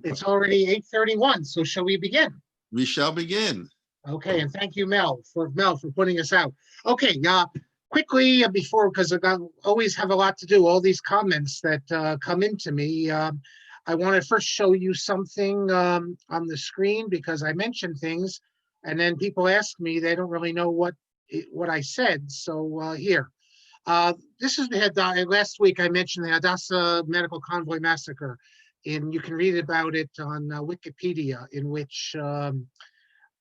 It's already 8:31, so shall we begin? We shall begin. Okay, and thank you, Mel, for putting us out. Okay, quickly before, because I always have a lot to do, all these comments that come into me. I want to first show you something on the screen because I mentioned things, and then people ask me, they don't really know what I said. So here, this is the last week I mentioned the Hadassah Medical Convoy Massacre, and you can read about it on Wikipedia, in which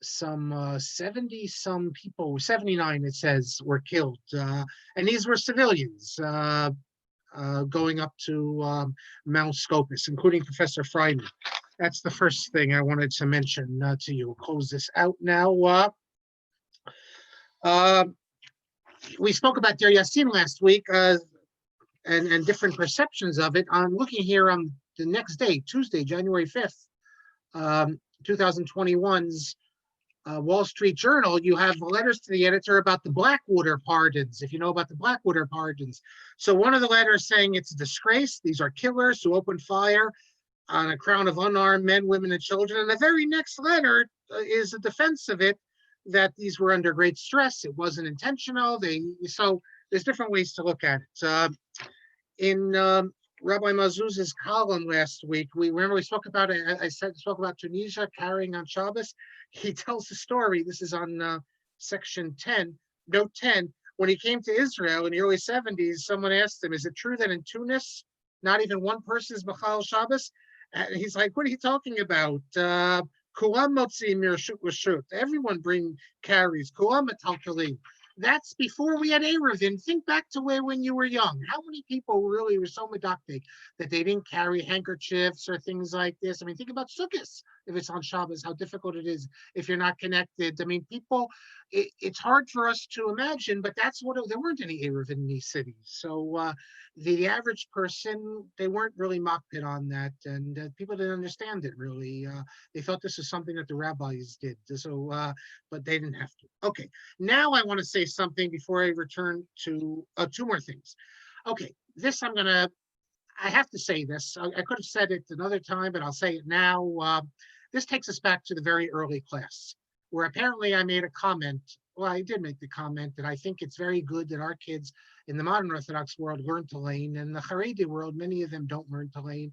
some 70 some people, 79 it says, were killed, and these were civilians going up to Mount Scopus, including Professor Fryman. That's the first thing I wanted to mention to you. We'll close this out now. We spoke about Deir Yassin last week and different perceptions of it. I'm looking here on the next day, Tuesday, January 5th, 2021's Wall Street Journal. You have letters to the editor about the Blackwater pardons, if you know about the Blackwater pardons. So one of the letters saying it's a disgrace. These are killers who opened fire on a crowd of unarmed men, women, and children. And the very next letter is a defense of it, that these were under great stress. It wasn't intentional. So there's different ways to look at it. In Rabbi Mazuz's column last week, we spoke about it. I spoke about Tunisia carrying on Shabbos. He tells the story. This is on section 10, note 10. When he came to Israel in the early 70s, someone asked him, "Is it true that in Tunis, not even one person is Machal Shabbos?" And he's like, "What are you talking about? Kulam motzi mir shut. Everyone carries kulam metalkalim." That's before we had Eruvin. Think back to when you were young. How many people really were so medactic that they didn't carry handkerchiefs or things like this? I mean, think about Sukkot. If it's on Shabbos, how difficult it is if you're not connected. I mean, people, it's hard for us to imagine, but that's what there weren't any Eruvin in these cities. So the average person, they weren't really makpid on that, and people didn't understand it really. They thought this was something that the rabbis did. So, but they didn't have to. Okay, now I want to say something before I return to two more things. Okay, this I have to say this. I could have said it another time, but I'll say it now. This takes us back to the very early class, where apparently I made a comment. Well, I did make the comment that I think it's very good that our kids in the modern Orthodox world learn to lane. In the Haredi world, many of them don't learn to lane.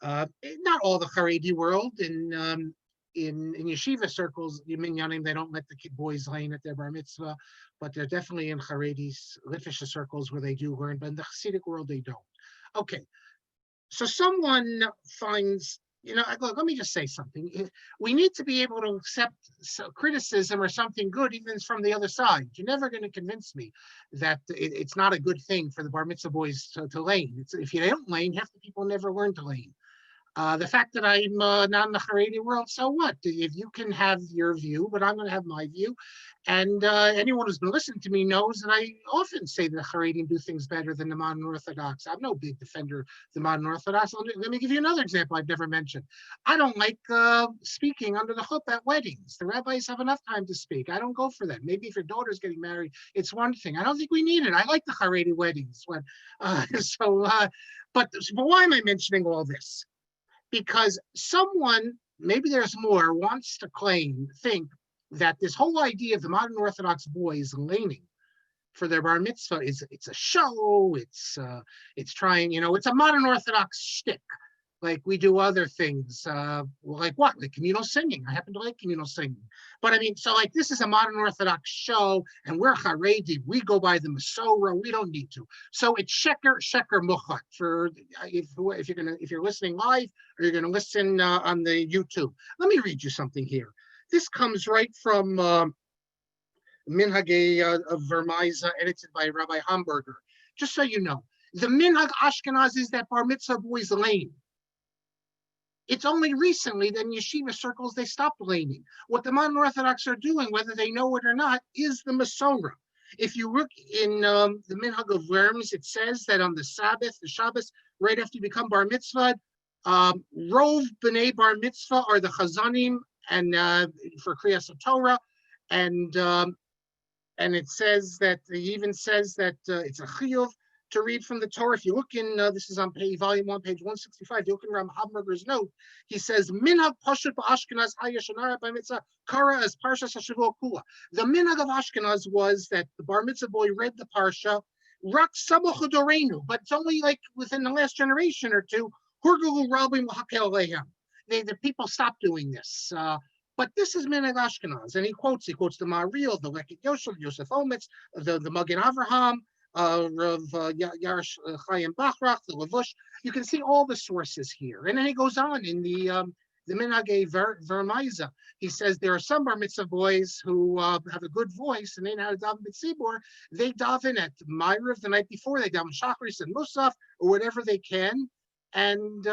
Not all the Haredi world. In yeshiva circles, minyanim, they don't let the boys lane at their bar mitzvah, but they're definitely in Haredi Litvish circles where they do learn. But in the Hasidic world, they don't. Okay, so someone finds, let me just say something. We need to be able to accept criticism or something good, even from the other side. You're never going to convince me that it's not a good thing for the bar mitzvah boys to lane. If you don't lane, half the people never learn to lane. The fact that I'm not in the Haredi world, so what? If you can have your view, but I'm going to have my view. And anyone who's been listening to me knows that I often say that the Haredim do things better than the modern Orthodox. I'm no big defender of the modern Orthodox. Let me give you another example I've never mentioned. I don't like speaking under the chuppah at weddings. The rabbis have enough time to speak. I don't go for that. Maybe if your daughter's getting married, it's one thing. I don't think we need it. I like the Haredi weddings. But why am I mentioning all this? Because someone, maybe there's more, wants to think that this whole idea of the modern Orthodox boys laning for their bar mitzvah it's a show, it's trying, it's a modern Orthodox shtick, like we do other things, like what? Like communal singing. I happen to like communal singing. But I mean, so like this is a modern Orthodox show, and we're Haredi, we go by the Masorah, we don't need to. So it's sheker muchat for if you're listening live or you're gonna listen on the YouTube. Let me read you something here. This comes right from Minhagei of Vermeiza, edited by Rabbi Hamburger. Just so you know, the Minhag Ashkenazi is that bar mitzvah boys lane. It's only recently that in yeshiva circles they stopped laning. What the modern Orthodox are doing, whether they know it or not, is the Masorah. If you look in the Minhag of Worms, it says that on the Sabbath, the Shabbos, right after you become bar mitzvah, Rov b'nei bar mitzvah are the Chazanim, and for Kriyas Torah, and it says that he even says that it's a chiyuv to read from the Torah. If you look in, this is on volume 1, page 165, you look in Ram Hamburger's note, he says, Minhag Pashut Ashkenaz Hayashanara by Mitzvah Kara as Parashah Shavua Kula. The minhag of Ashkenaz was that the bar mitzvah boy read the parsha, Rak Samoch Dorenu, but it's only like within the last generation or two, Hurgulu Rabbi Hakel Lehem. The people stopped doing this. But this is minhag Ashkenaz, and he quotes the Ma'aril, the Lekik Yosef, Yosef Omitz, the Magen Avraham, Rav Yarosh Chaim Bachrach, the Levush. You can see all the sources here. And then he goes on in the Minhagei Vermaiza. He says there are some bar mitzvah boys who have a good voice and they know how to daven b'tzibur. They daven at Ma'ariv the night before. They daven Shachris and Musaf or whatever they can. And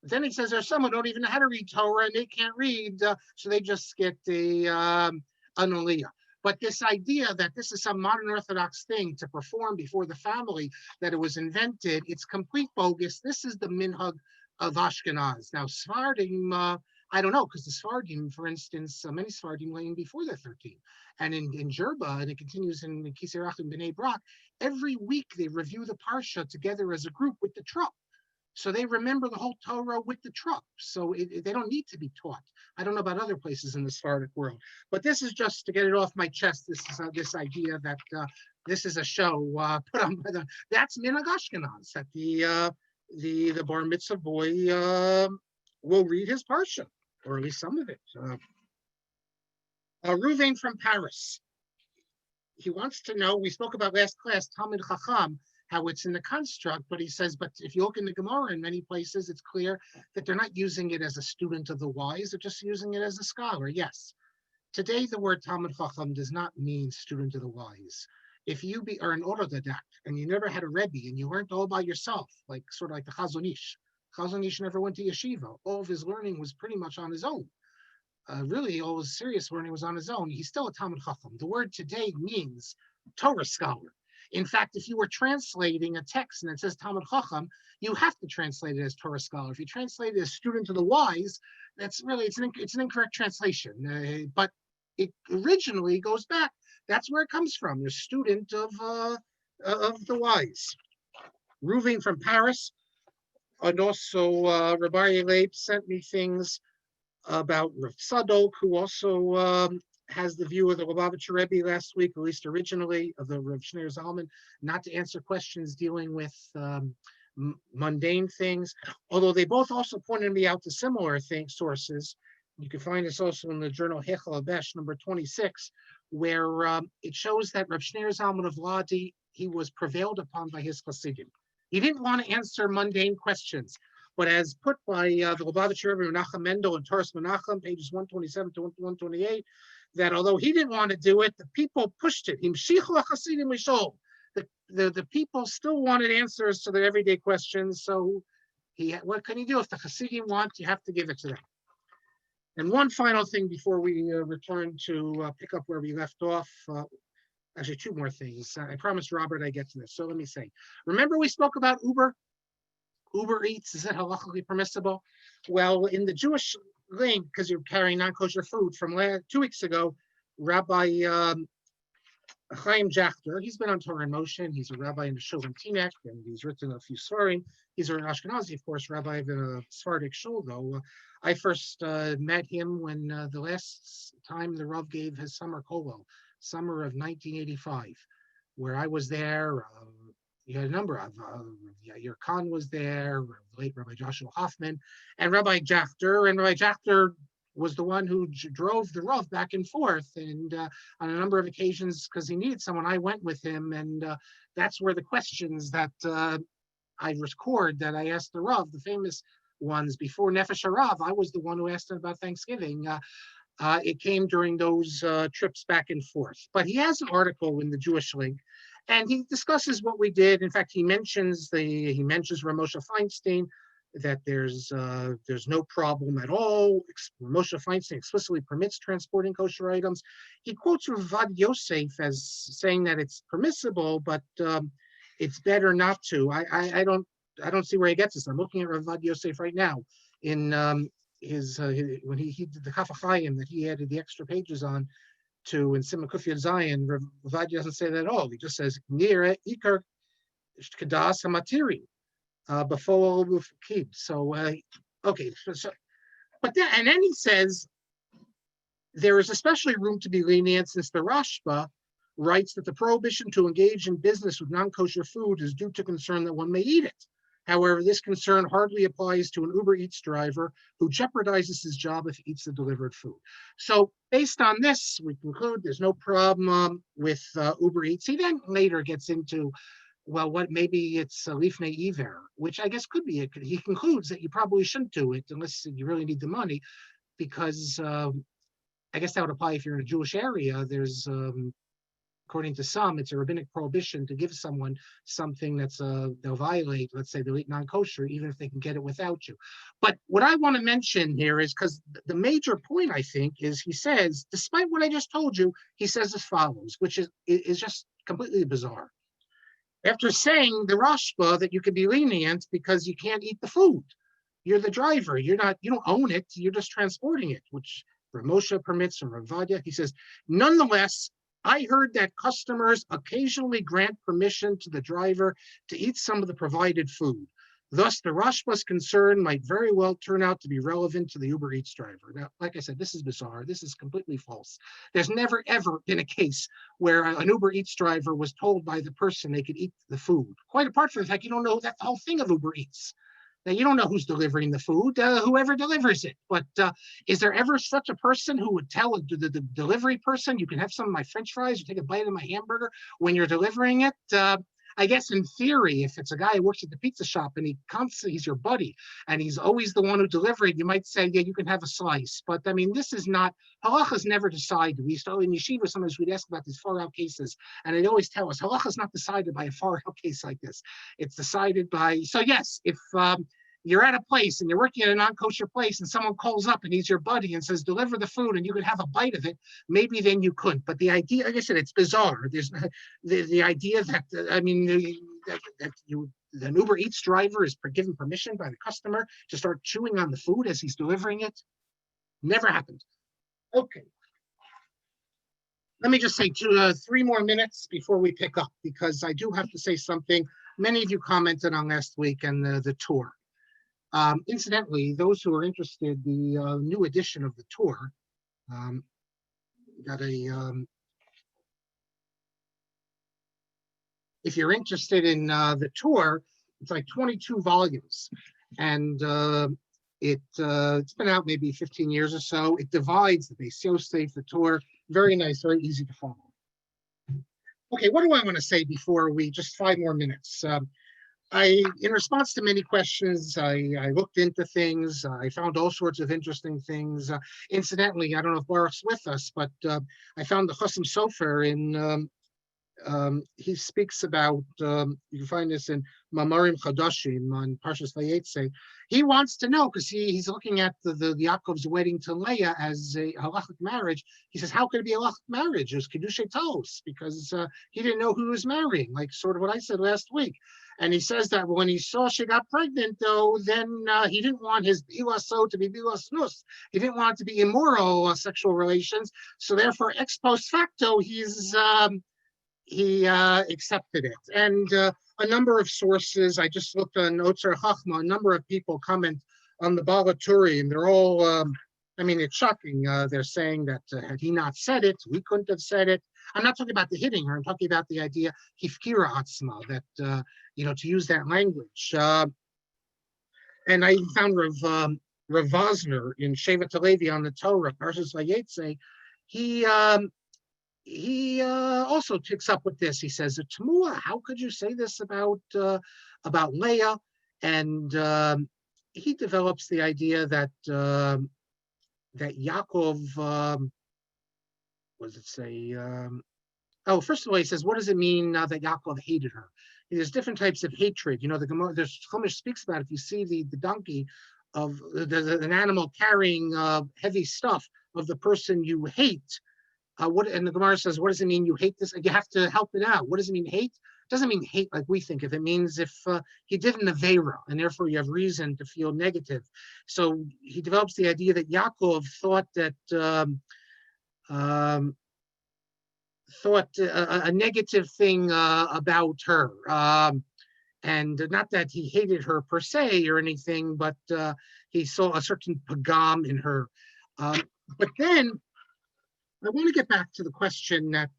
then he says there's some who don't even know how to read Torah and they can't read, so they just get an aliyah. But this idea that this is some modern Orthodox thing to perform before the family, that it was invented, it's complete bogus. This is the minhag of Ashkenaz. Now, Sephardim, I don't know, because the Sephardim, for instance, many Sephardim lay before they're 13. And in Jerba, and it continues in Kisei and B'nai Brak, every week they review the Parsha together as a group with the truck. So they remember the whole Torah with the truck. So they don't need to be taught. I don't know about other places in the Sephardic world, but this is just to get it off my chest. This is this idea that this is a show put on by that's minhag Ashkenaz, that the bar mitzvah boy will read his parsha, or at least some of it. Ruvain from Paris. He wants to know, we spoke about last class, Talmid Chacham, how it's in the construct, but he says, but if you look in the Gemara in many places, it's clear that they're not using it as a student of the wise, they're just using it as a scholar. Yes. Today, the word Talmid Chacham does not mean student of the wise. If you are an autodidact and you never had a Rebbe and you learned all by yourself, like sort of like the Chazon Ish never went to yeshiva. All of his learning was pretty much on his own. Really, all his serious learning was on his own. He's still a Talmid Chacham. The word today means Torah scholar. In fact, if you were translating a text and it says Talmid Chacham, you have to translate it as Torah scholar. If you translate it as student of the wise, that's really, it's an incorrect translation. But it originally goes back. That's where it comes from, the student of the wise. Ruvain from Paris, and also Rabbi Leib sent me things about Rav Tzadok, who also has the view of the Lubavitcher Rebbe last week, at least originally, of the Rav Shneur Zalman, not to answer questions dealing with mundane things, although they both also pointed me out to similar sources. You can find this also in the journal Hechel Abesh, number 26, where it shows that Rav Shneur Zalman of Ladi, he was prevailed upon by his Hasidim. He didn't want to answer mundane questions, but as put by the Lubavitcher Rebbe Menachem Mendel and Toras Menachem, pages 127 to 128, that although he didn't want to do it, the people pushed it. The people still wanted answers to their everyday questions. So what can you do? If the Hasidim want, you have to give it to them. And one final thing before we return to pick up where we left off. Actually, two more things. I promised Robert I get to this. So let me say, remember we spoke about Uber? Uber Eats, is it halachically permissible? Well, in the Jewish link, because you're carrying non-kosher food from 2 weeks ago, Rabbi Chaim Jachter, he's been on Torah in Motion. He's a rabbi in the Shul in Teaneck, and he's written a few svarim. He's an Ashkenazi, of course, rabbi of a Sephardic shul, though. I first met him when the last time the Rav gave his summer kolo, summer of 1985, where I was there. You had a number of, Yair Khan was there, late Rabbi Joshua Hoffman, and Rabbi Jachter. And Rabbi Jachter was the one who drove the Rav back and forth. And on a number of occasions, because he needed someone, I went with him. And that's where the questions that I record that I asked the Rav, the famous ones, before Nefesh HaRav, I was the one who asked him about Thanksgiving. It came during those trips back and forth. But he has an article in the Jewish Link, and he discusses what we did. In fact, he mentions Ramosha Feinstein, that there's no problem at all. Moshe Feinstein explicitly permits transporting kosher items. He quotes Ravad Yosef as saying that it's permissible, but it's better not to. I don't see where he gets this. I'm looking at Ravad Yosef right now in his when he did the Kaf HaChaim that he added the extra pages on to in Simon Kuf Yud Zayin. Ravad doesn't say that at all. He just says Nira Iker Kadas Hamatiri, before Kid. So, okay. But then he says, there is especially room to be lenient since the Rashba writes that the prohibition to engage in business with non-kosher food is due to concern that one may eat it. However, this concern hardly applies to an Uber Eats driver who jeopardizes his job if he eats the delivered food. So based on this, we conclude there's no problem with Uber Eats. He then later gets into, well, what maybe it's a lifnei iver, which I guess could be it. He concludes that you probably shouldn't do it unless you really need the money, because I guess that would apply if you're in a Jewish area. There's according to some, it's a rabbinic prohibition to give someone something that's they'll violate, let's say they'll eat non-kosher, even if they can get it without you. But what I want to mention here is, because the major point, I think, is he says, despite what I just told you, he says as follows, which is just completely bizarre. After saying the Rashba that you can be lenient because you can't eat the food. You're the driver. You don't own it. You're just transporting it, which Moshe permits from Ravadia. He says, nonetheless, I heard that customers occasionally grant permission to the driver to eat some of the provided food. Thus, the Rashba's concern might very well turn out to be relevant to the Uber Eats driver. Now, like I said, this is bizarre. This is completely false. There's never, ever been a case where an Uber Eats driver was told by the person they could eat the food. Quite apart from the fact you don't know that the whole thing of Uber Eats. Now, you don't know who's delivering the food, whoever delivers it. But is there ever such a person who would tell the delivery person, you can have some of my French fries or take a bite of my hamburger when you're delivering it? I guess in theory, if it's a guy who works at the pizza shop and he's your buddy and he's always the one who delivered, you might say, yeah, you can have a slice. But I mean, this is not, halacha is never decided. We used to, in yeshiva, sometimes we'd ask about these far out cases, and they'd always tell us, halacha is not decided by a far out case like this. It's decided by, so yes, if you're at a place and you're working at a non-kosher place and someone calls up and he's your buddy and says, deliver the food and you could have a bite of it, maybe then you couldn't. But the idea, like I said, it's bizarre. There's the idea that, the Uber Eats driver is given permission by the customer to start chewing on the food as he's delivering it. Never happened. Okay. Let me just say 3 more minutes before we pick up, because I do have to say something. Many of you commented on last week and the tour. Incidentally, those who are interested, the new edition of the tour got a. If you're interested in the tour, it's like 22 volumes, and it's been out maybe 15 years or so. It divides the Beis Yosef, the tour. Very nice, very easy to follow. Okay, what do I want to say before we just 5 more minutes? In response to many questions, I looked into things. I found all sorts of interesting things. Incidentally, I don't know if Marc's with us, but I found the Chasam Sofer in. He speaks about. You can find this in Mamarim Chadashim on Parshas Vayetze. He wants to know, because he's looking at the Yaakov's wedding to Leah as a halachic marriage. He says, how could it be a halachic marriage? It was Kiddushay Tos, because he didn't know who he was marrying, like sort of what I said last week. And he says that when he saw she got pregnant, though, then he didn't want his bilaso to be bilas nus. He didn't want it to be immoral sexual relations. So therefore, ex post facto, he accepted it. And a number of sources, I just looked on Otzer Chachma, a number of people comment on the Balaturi, and they're all, it's shocking. They're saying that had he not said it, we couldn't have said it. I'm not talking about the hitting her. I'm talking about the idea, hifkira atzma, that, to use that language. And I found Rav Vosner in Shevet HaLevi on the Torah, Parshas Vayetze. He also picks up with this. He says, "Tamua, how could you say this about Leah?" And he develops the idea that Yaakov, what does it say? First of all, he says, what does it mean that Yaakov hated her? There's different types of hatred. The Gemara, there's Chumash speaks about, if you see the donkey of an animal carrying heavy stuff of the person you hate. And the Gemara says, what does it mean you hate this? You have to help it out. What does it mean hate? It doesn't mean hate like we think of. It means if he did an Aveira, and therefore you have reason to feel negative. So he develops the idea that Yaakov thought that a negative thing about her. And not that he hated her per se or anything, but he saw a certain pagam in her. But then I want to get back to the question that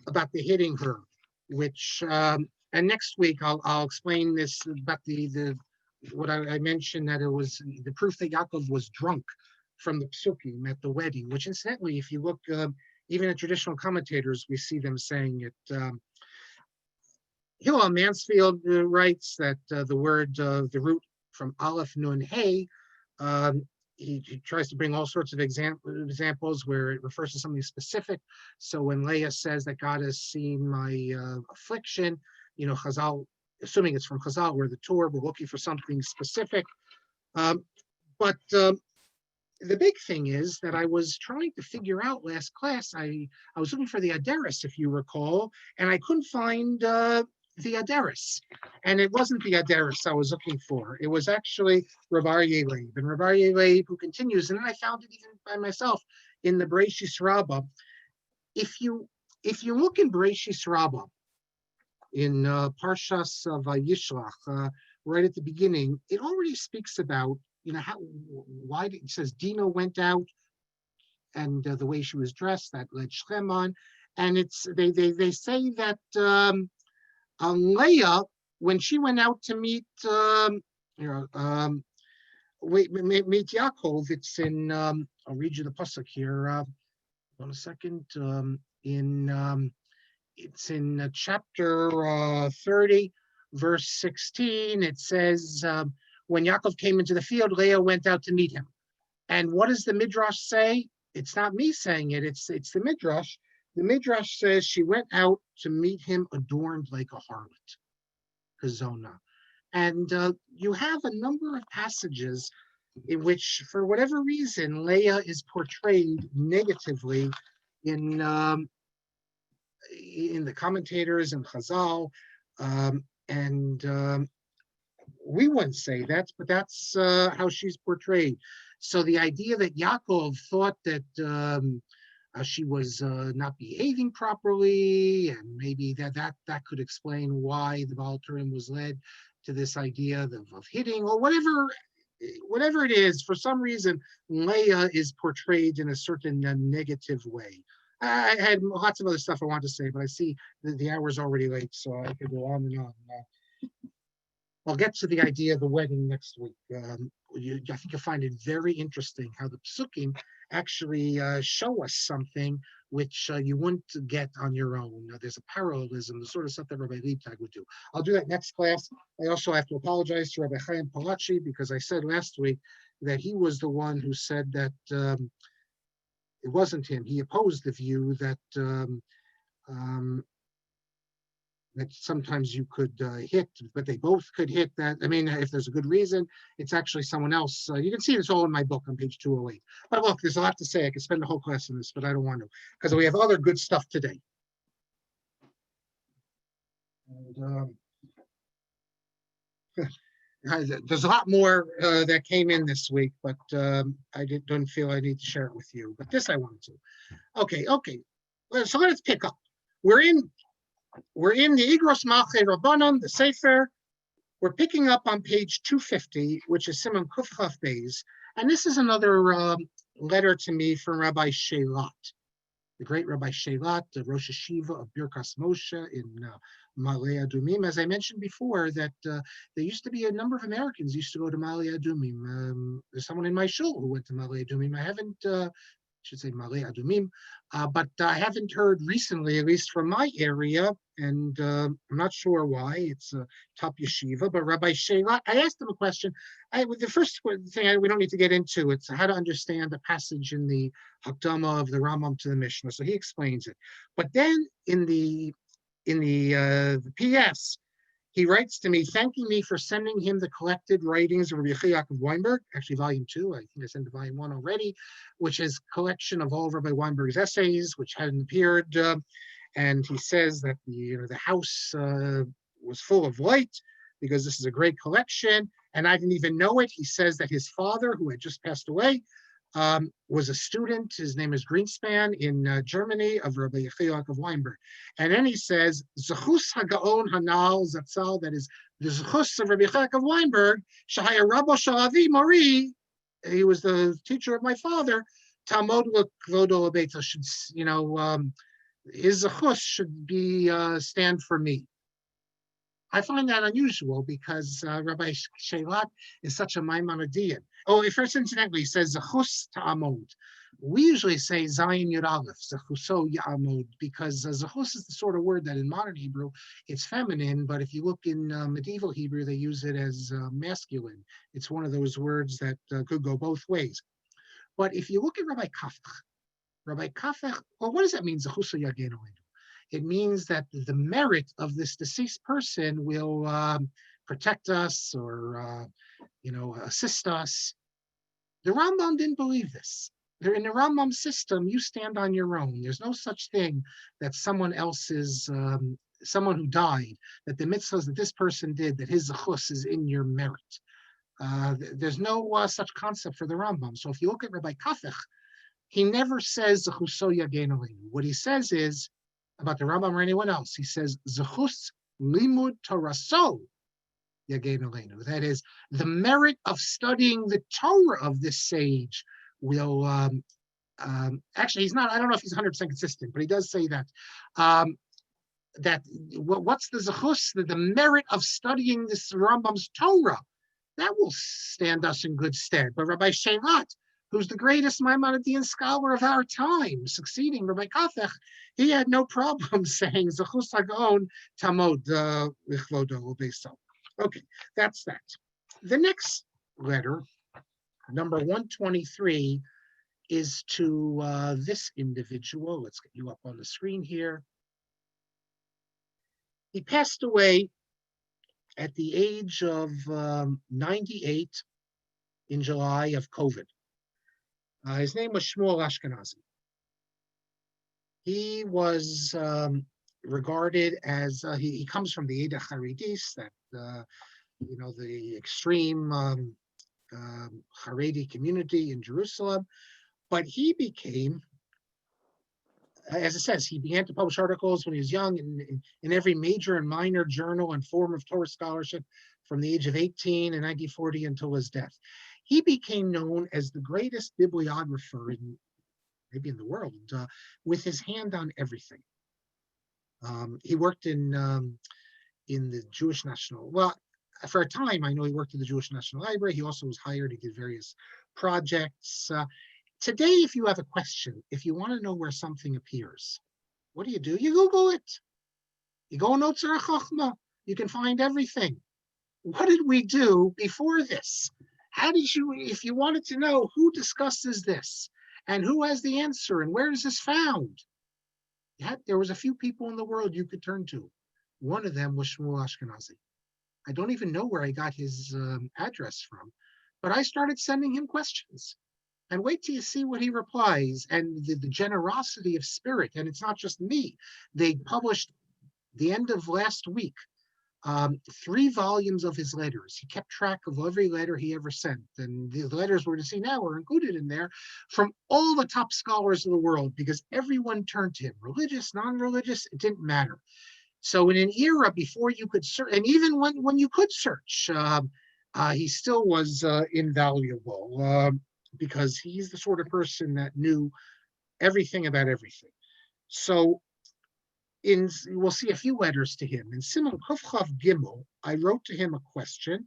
about the hitting her, which and next week I'll explain this about the what I mentioned, that it was the proof that Yaakov was drunk from the psukim at the wedding, which incidentally, if you look even at traditional commentators, we see them saying it. Hillel Mansfield writes that the word, the root from Aleph Nun Hey, he tries to bring all sorts of examples where it refers to something specific. So when Leah says that God has seen my affliction, Chazal, assuming it's from Chazal, where the Torah, we're looking for something specific. But the big thing is that I was trying to figure out last class. I was looking for the Aderis, if you recall, and I couldn't find the Aderis. And it wasn't the Aderis I was looking for. It was actually Rav Aryeh Leib. And Rav Aryeh Leib, who continues, and I found it even by myself in the Bereishis Rabbah. If you look in Bereishis Rabbah, in Parshas Vayishlach, right at the beginning, it already speaks about, why it says Dina went out, and the way she was dressed, that led Shem on. And they say that Leah, when she went out to meet meet Yaakov, it's in I'll read you the pasuk here. Hold a second. It's in chapter 30, verse 16. It says, when Yaakov came into the field, Leah went out to meet him. And what does the Midrash say? It's not me saying it. It's the Midrash. The Midrash says she went out to meet him adorned like a harlot, Kazona. And you have a number of passages in which, for whatever reason, Leah is portrayed negatively in the commentators and Chazal. We wouldn't say that, but that's how she's portrayed. So the idea that Yaakov thought that she was not behaving properly, and maybe that could explain why the Baal Turim was led to this idea of hitting, or whatever it is. For some reason, Leah is portrayed in a certain negative way. I had lots of other stuff I wanted to say, but I see the hour's already late, so I could go on and on. I'll get to the idea of the wedding next week. I think you'll find it very interesting how the psukim actually show us something which you wouldn't get on your own. There's a parallelism, the sort of stuff that Rabbi Liebtag would do. I'll do that next class. I also have to apologize to Rabbi Chaim Palachi, because I said last week that he was the one who said that it wasn't him. He opposed the view that that sometimes you could hit, but they both could hit that. I mean, if there's a good reason, it's actually someone else. You can see this all in my book on page 208. But look, there's a lot to say. I could spend the whole class on this, but I don't want to, because we have other good stuff today. And, there's a lot more that came in this week, but I don't feel I need to share it with you. But this I wanted to. Okay. So let's pick up. We're in the Igros Malchei Rabbanon, the Sefer. We're picking up on page 250, which is Simon Kuf Chaf Beis. And this is another letter to me from Rabbi Shelat, the great Rabbi Shelat, the Rosh Hashiva of Birkas Moshe in Ma'ale Adumim. As I mentioned before, that there used to be a number of Americans used to go to Ma'ale Adumim. There's someone in my shul who went to Ma'ale Adumim. I haven't should say Ma'ale Adumim, but I haven't heard recently, at least from my area, and I'm not sure why. It's a top yeshiva, but Rabbi Sheila, I asked him a question. The first thing we don't need to get into, it's how to understand the passage in the Hakdama of the Rambam to the Mishnah. So he explains it. But then in the PS, he writes to me, thanking me for sending him the collected writings of Rabbi Yaakov Weinberg, actually volume 2, I think I sent volume 1 already, which is collection of all of Rabbi Weinberg's essays, which hadn't appeared. And he says that the house was full of light because this is a great collection, and I didn't even know it. He says that his father, who had just passed away, was a student. His name is Greenspan in Germany of Rabbi Yechiel of Weinberg. And then he says, Zechus Hagaon Hanal Zatzal, that is the Zechus of Rabbi Yechiel of Weinberg, Shahaya Rabbo Shalavi Mari, he was the teacher of my father, Talmud Kvodo Lebeitza should, his Zechus should be stand for me. I find that unusual because Rabbi Sheilat is such a Maimonidean. Oh, first incidentally, he says Zechus Ta'amod. We usually say Zayin Yud Aleph, Zechuso Ya'amod, because Zechus is the sort of word that in modern Hebrew, it's feminine, but if you look in medieval Hebrew, they use it as masculine. It's one of those words that could go both ways. But if you look at Rabbi Kafech, well, what does that mean, Zechuso Yagenu? It means that the merit of this deceased person will protect us or, assist us. The Rambam didn't believe this. In the Rambam system, you stand on your own. There's no such thing that someone else's, someone who died, that the mitzvahs that this person did, that his zechus is in your merit. There's no such concept for the Rambam. So if you look at Rabbi Kafech, he never says zechuso yagen aleinu. What he says is, about the Rambam or anyone else, he says, Zechus limud Toraso yagen aleinu. That is, the merit of studying the Torah of this sage will, actually, he's not, I don't know if he's 100% consistent, but he does say that, what's the Zechus, the merit of studying this Rambam's Torah, that will stand us in good stead. But Rabbi Sheilat, who's the greatest Maimonidean scholar of our time, succeeding Rabbi Kafech, he had no problem saying Zechus Hagaon Tamod Lichvodo Ubeso. Okay, that's that. The next letter, number 123, is to this individual. Let's get you up on the screen here. He passed away at the age of 98 in July of COVID. His name was Shmuel Ashkenazi. He was regarded as, he comes from the Eda Haredis, that, the extreme Haredi community in Jerusalem. But he became, as it says, he began to publish articles when he was young in every major and minor journal and form of Torah scholarship from the age of 18 in 1940 until his death. He became known as the greatest bibliographer maybe in the world, with his hand on everything. He worked in the Jewish National, well, for a time, I know he worked in the Jewish National Library. He also was hired, he did various projects. Today, if you have a question, if you want to know where something appears, what do? You Google it. You go on Otzar Chochmah. You can find everything. What did we do before this? How did you, if you wanted to know who discusses this and who has the answer and where is this found? There was a few people in the world you could turn to. One of them was Shmuel Ashkenazi. I don't even know where I got his address from, but I started sending him questions. And wait till you see what he replies and the generosity of spirit. And it's not just me. They published the end of last week 3 volumes of his letters. He kept track of every letter he ever sent. And the letters we're going to see now are included in there from all the top scholars of the world, because everyone turned to him, religious, non-religious, it didn't matter. So in an era before you could search, and even when you could search, he still was invaluable, because he's the sort of person that knew everything about everything. So we'll see a few letters to him. In Simon Kufchav Gimel, I wrote to him a question.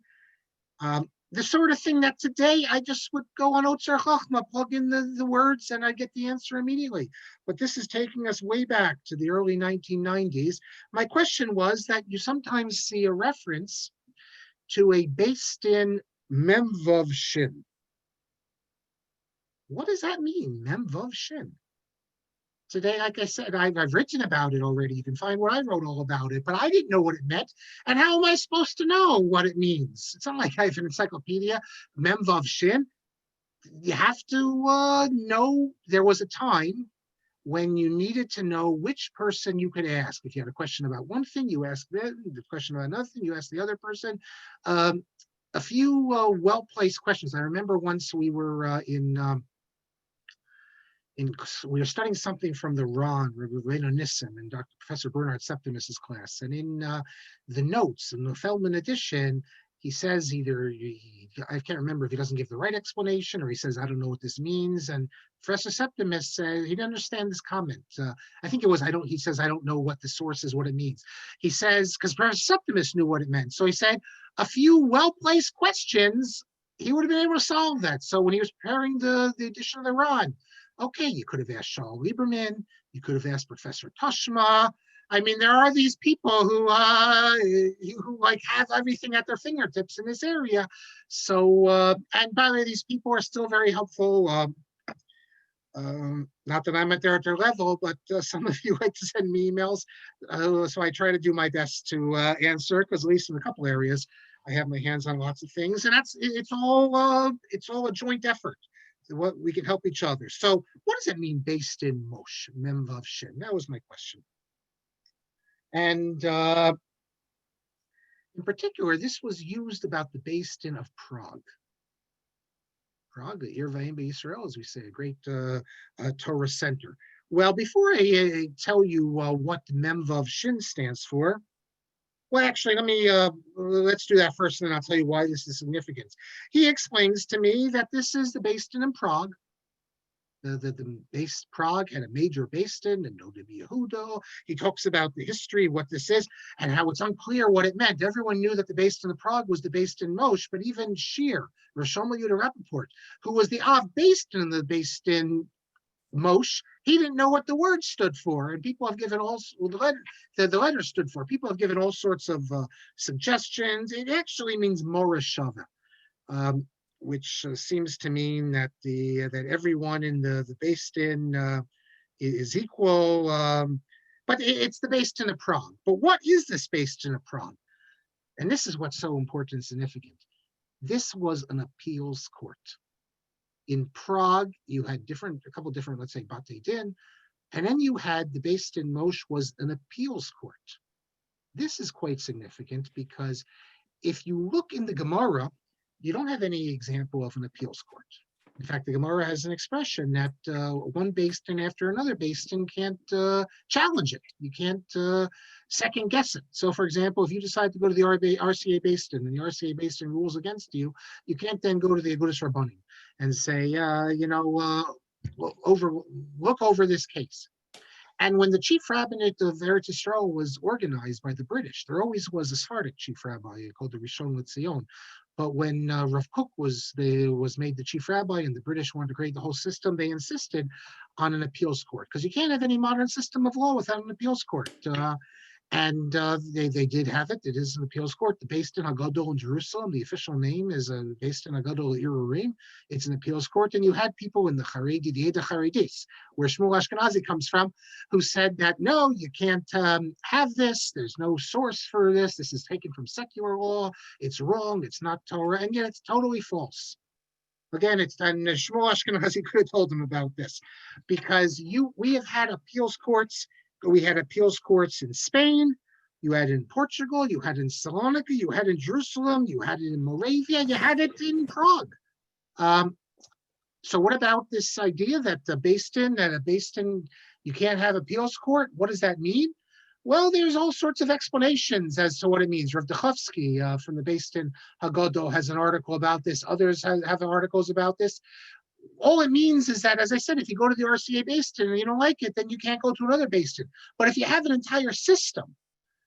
The sort of thing that today I just would go on Otzar Chochmah, plug in the words, and I get the answer immediately. But this is taking us way back to the early 1990s. My question was that you sometimes see a reference to a based in Mem Vav Shin. What does that mean, Mem Vav Shin? Today, like I said, I've written about it already. You can find what I wrote all about it, but I didn't know what it meant. And how am I supposed to know what it means? It's not like I have an encyclopedia, Mem Vav Shin. You have to know there was a time when you needed to know which person you could ask. If you had a question about one thing, you asked them. The question about another thing, you asked the other person. A few well-placed questions. I remember once we were in we were studying something from the Ron, Rabbi Nissim, and Dr. Professor Bernard Septimus's class. And in the notes, in the Feldman edition, he says I can't remember if he doesn't give the right explanation or he says, I don't know what this means. And Professor Septimus said he didn't understand this comment. I think it was, he says, I don't know what the source is, what it means. He says, because Professor Septimus knew what it meant. So he said, a few well-placed questions, he would have been able to solve that. So when he was preparing the edition of the Ron, okay, you could have asked Shaul Lieberman, you could have asked Professor Toshma. I mean, there are these people who like have everything at their fingertips in this area. So, and by the way, these people are still very helpful. Not that I'm at their level, but some of you like to send me emails. So I try to do my best to answer, because at least in a couple areas, I have my hands on lots of things, and it's all a joint effort. What we can help each other. So what does it mean based in Moshe, Memvav Shin? That was my question. And in particular, this was used about the based in of Prague. Prague, the Irvaim Israel, as we say, a great Torah center. Well, before I tell you what Memvav Shin stands for, well, actually, let's do that first, and then I'll tell you why this is significant. He explains to me that this is the Beis Din in Prague. The base Prague had a major Beis Din and Noda Yehuda. He talks about the history of what this is and how it's unclear what it meant. Everyone knew that the Beis Din of Prague was the Beis Din Moshe, but even Shir, Rosham Yehuda Rappaport, who was the Av Beis Din in the Beis Din Moshe, he didn't know what the word stood for, and people have given the letter stood for. People have given all sorts of suggestions. It actually means Morashava, which seems to mean that that everyone in the Beis Din is equal. But it's the Beis Din of Prague. But what is this Beis Din of Prague? And this is what's so important and significant. This was an appeals court. In Prague, you had a couple different, let's say, Batei Din, and then you had the Beis Din Moshe was an appeals court. This is quite significant because if you look in the Gemara, you don't have any example of an appeals court. In fact, the Gemara has an expression that one Beis Din after another Beis Din can't challenge it. You can't second guess it. So, for example, if you decide to go to the RCA Beis Din and the RCA Beis Din rules against you, you can't then go to the Agudas Rabbanim and say, look over this case. And when the chief rabbinate of Eretz Yisrael was organized by the British, there always was a Sephardic chief rabbi called the Rishon LeZion. But when Rav Kook was made the chief rabbi and the British wanted to create the whole system, they insisted on an appeals court, because you can't have any modern system of law without an appeals court. And they did have it. It is an appeals court. The Beis Din HaGadol in Jerusalem, the official name is Beis Din HaGadol Irurim. It's an appeals court. And you had people in the Haredi, the Eda Haredis, where Shmuel Ashkenazi comes from, who said that, no, you can't have this. There's no source for this. This is taken from secular law. It's wrong. It's not Torah. And yet it's totally false. Again, and Shmuel Ashkenazi could have told them about this, because we have had appeals courts. We had appeals courts in Spain, you had it in Portugal, you had it in Salonika, you had it in Jerusalem, you had it in Moravia, you had it in Prague. So what about this idea that a Beis Din, you can't have appeals court? What does that mean? Well, there's all sorts of explanations as to what it means. Rav Dechovsky from the Beis Din HaGadol has an article about this. Others have articles about this. All it means is that, as I said, if you go to the RCA Beis Din and you don't like it, then you can't go to another Beis Din. But if you have an entire system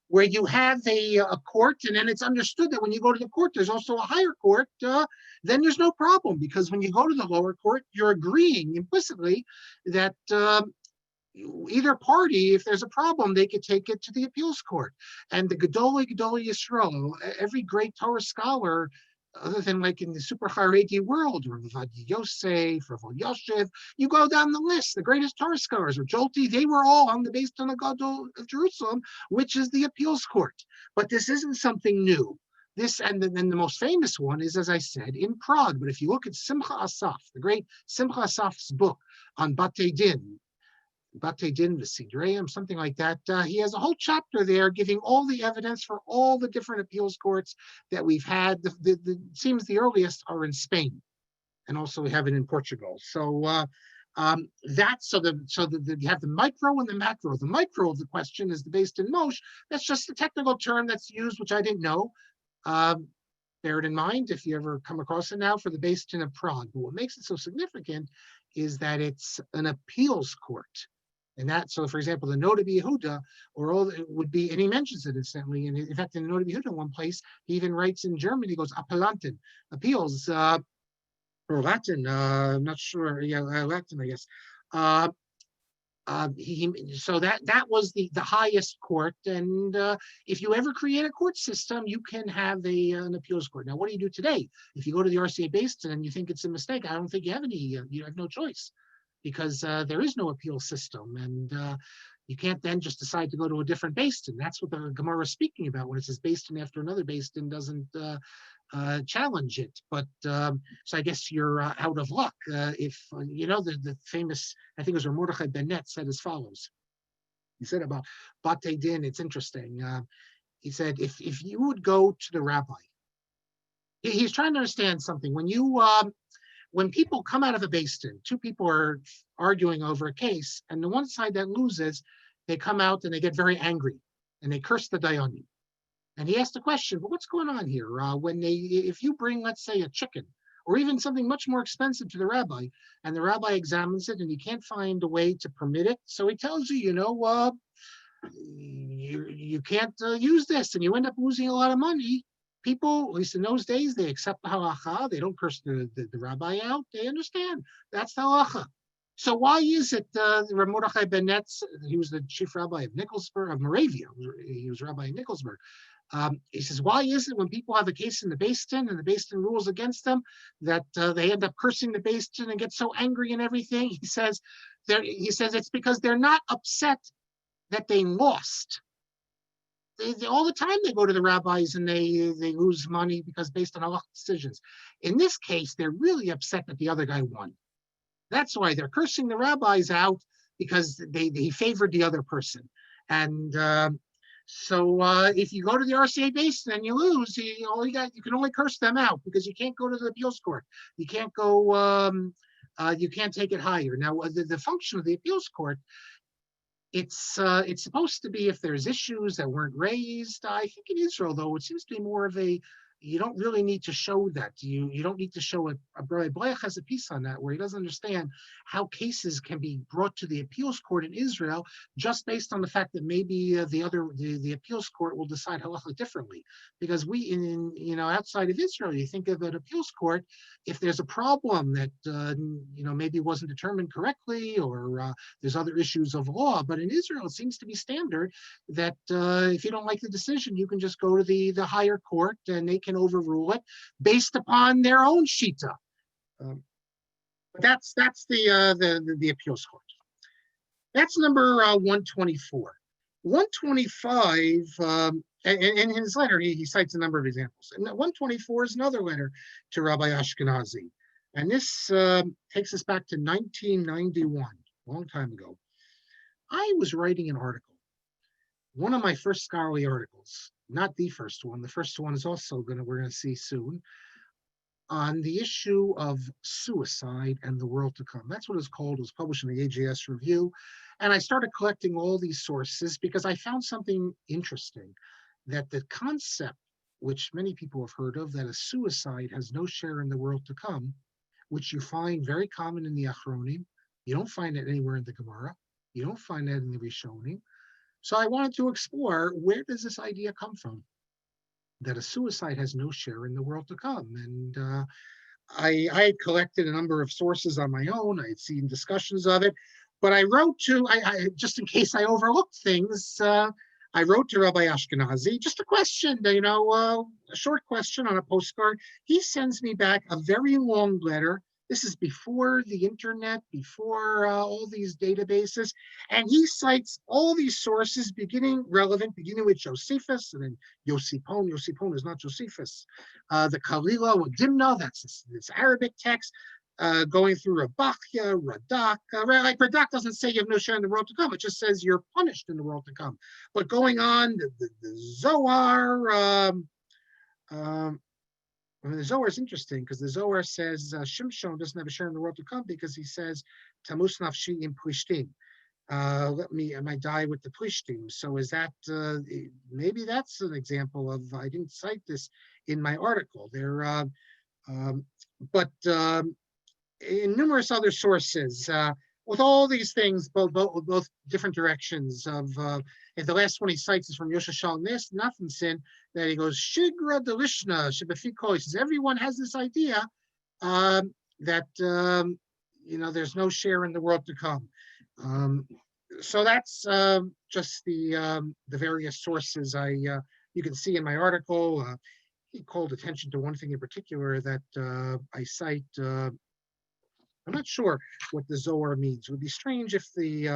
where you have a court, and then it's understood that when you go to the court, there's also a higher court, then there's no problem, because when you go to the lower court, you're agreeing implicitly that either party, if there's a problem, they could take it to the appeals court. And the Gedolei Yisrael, every great Torah scholar, other than like in the super Haredi world, or Rav Yosef, Rav Yoshev, you go down the list, the greatest Torah scholars, or Jolti, they were all on the Beis Din HaGadol of Jerusalem, which is the appeals court. But this isn't something new. This, and then the most famous one is, as I said, in Prague. But if you look at Simcha Asaf, the great Simcha Asaf's book on Batei Din, the Sidreim, something like that. He has a whole chapter there giving all the evidence for all the different appeals courts that we've had. Seems the earliest are in Spain, and also we have it in Portugal. So That's you have the micro and the macro. The micro of the question is the based in Moshe. That's just the technical term that's used, which I didn't know. Bear it in mind if you ever come across it now for the based in of Prague. But what makes it so significant is that it's an appeals court. And that, so for example, the Noda Yehuda, or all it would be, and he mentions it incidentally. And in fact, in the Noda Yehuda, in one place, he even writes in German, he goes, Appellanten, appeals, or Latin, I'm not sure, yeah, Latin, I guess. So that was the highest court, and if you ever create a court system, you can have an appeals court. Now, what do you do today? If you go to the RCA Basin and you think it's a mistake, I don't think you have you have no choice, because there is no appeal system, and you can't then just decide to go to a different basin. That's what the Gemara is speaking about when it says basin after another basin doesn't challenge it. But so I guess you're out of luck. If you know the famous, I think it was Mordechai Bennett said as follows. He said about Bate Din, it's interesting. He said, if you would go to the rabbi, he's trying to understand something. When people come out of a beis din, two people are arguing over a case, and the one side that loses, they come out and they get very angry and they curse the dayanim. And he asked the question, but what's going on here? If you bring, let's say, a chicken or even something much more expensive to the rabbi, and the rabbi examines it and he can't find a way to permit it, so he tells you, you can't use this, and you end up losing a lot of money. People, at least in those days, they accept the halacha. They don't curse the rabbi out. They understand. That's the halacha. So why is it Rav Mordechai Bennett, he was the chief rabbi of Moravia. He was rabbi in Nikolsburg. He says, why is it when people have a case in the beis din and the beis din rules against them that they end up cursing the beis din and get so angry and everything? He says it's because they're not upset that they lost. They all the time they go to the rabbis and they lose money because based on halachic decisions. In this case, they're really upset that the other guy won. That's why they're cursing the rabbis out, because he favored the other person. And so if you go to the RCA basin and you lose, you can only curse them out, because you can't go to the appeals court. You can't go. You can't take it higher. Now, the function of the appeals court, it's supposed to be if there's issues that weren't raised. I think in Israel, though, it seems to be more of you don't really need to show that. You don't need to show it. Rabbi Bleich has a piece on that where he doesn't understand how cases can be brought to the appeals court in Israel just based on the fact that maybe the appeals court will decide halacha differently. Because we outside of Israel, you think of an appeals court, if there's a problem that maybe wasn't determined correctly, or there's other issues of law. But in Israel, it seems to be standard that if you don't like the decision, you can just go to the higher court and they can overrule it based upon their own shita. But that's the appeals court. That's number 124. 125, and in his letter, he cites a number of examples. And 124 is another letter to Rabbi Ashkenazi. And this takes us back to 1991, a long time ago. I was writing an article, one of my first scholarly articles, not the first one. The first one is also we're going to see soon, on the issue of suicide and the world to come. That's what it's called. It was published in the AJS Review. And I started collecting all these sources because I found something interesting, that the concept, which many people have heard of, that a suicide has no share in the world to come, which you find very common in the Achronim. You don't find it anywhere in the Gemara. You don't find that in the Rishonim. So I wanted to explore, where does this idea come from, that a suicide has no share in the world to come? And I had collected a number of sources on my own. I had seen discussions of it, but I wrote I just in case I overlooked things, I wrote to Rabbi Ashkenazi, just a question, a short question on a postcard. He sends me back a very long letter. This is before the internet, before all these databases. And he cites all these sources beginning with Josephus, and then Yosipon. Yosipon is not Josephus. The Kalila with Dimna, that's this Arabic text, going through Rabachya, Radak. Like Radak doesn't say you have no share in the world to come. It just says you're punished in the world to come. But going on, the Zohar, I mean, the Zohar is interesting because the Zohar says Shimshon doesn't have a share in the world to come because he says Tamus nafshi im plishtim. I might die with the plishtim. So is that maybe that's an example of, I didn't cite this in my article there, um, but in numerous other sources, with all these things, both different directions of, and the last one he cites is from Yoshashal Nathanson, that he goes, Shigra Delishna, Shibafiko, he says, everyone has this idea that, there's no share in the world to come. So that's just the various sources you can see in my article. He called attention to one thing in particular that I cite. I'm not sure what the Zohar means. It would be strange if it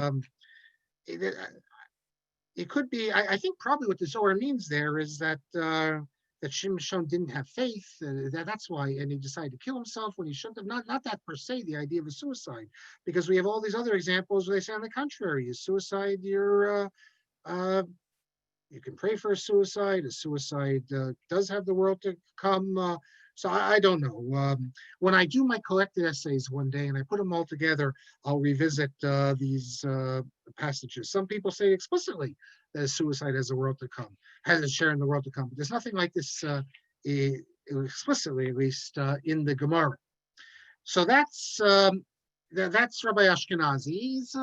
could be. I think probably what the Zohar means there is that that Shimshon didn't have faith. That's why, and he decided to kill himself when he shouldn't have. Not that per se the idea of a suicide, because we have all these other examples where they say on the contrary, is suicide. You can pray for a suicide. A suicide does have the world to come. So I don't know. When I do my collected essays one day and I put them all together, I'll revisit these passages. Some people say explicitly that suicide has a world to come, has a share in the world to come. But there's nothing like this explicitly, at least in the Gemara. So that's Rabbi Ashkenazi. He's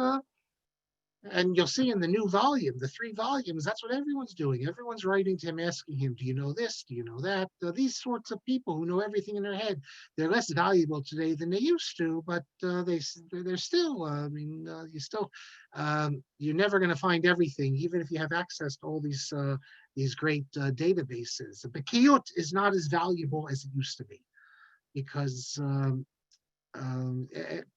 and you'll see in the new volume, the 3 volumes, that's what everyone's doing. Everyone's writing to him, asking him, do you know this? Do you know that? These sorts of people who know everything in their head, they're less valuable today than they used to, but they're still, you're never going to find everything, even if you have access to all these great databases. The Bekiyut is not as valuable as it used to be because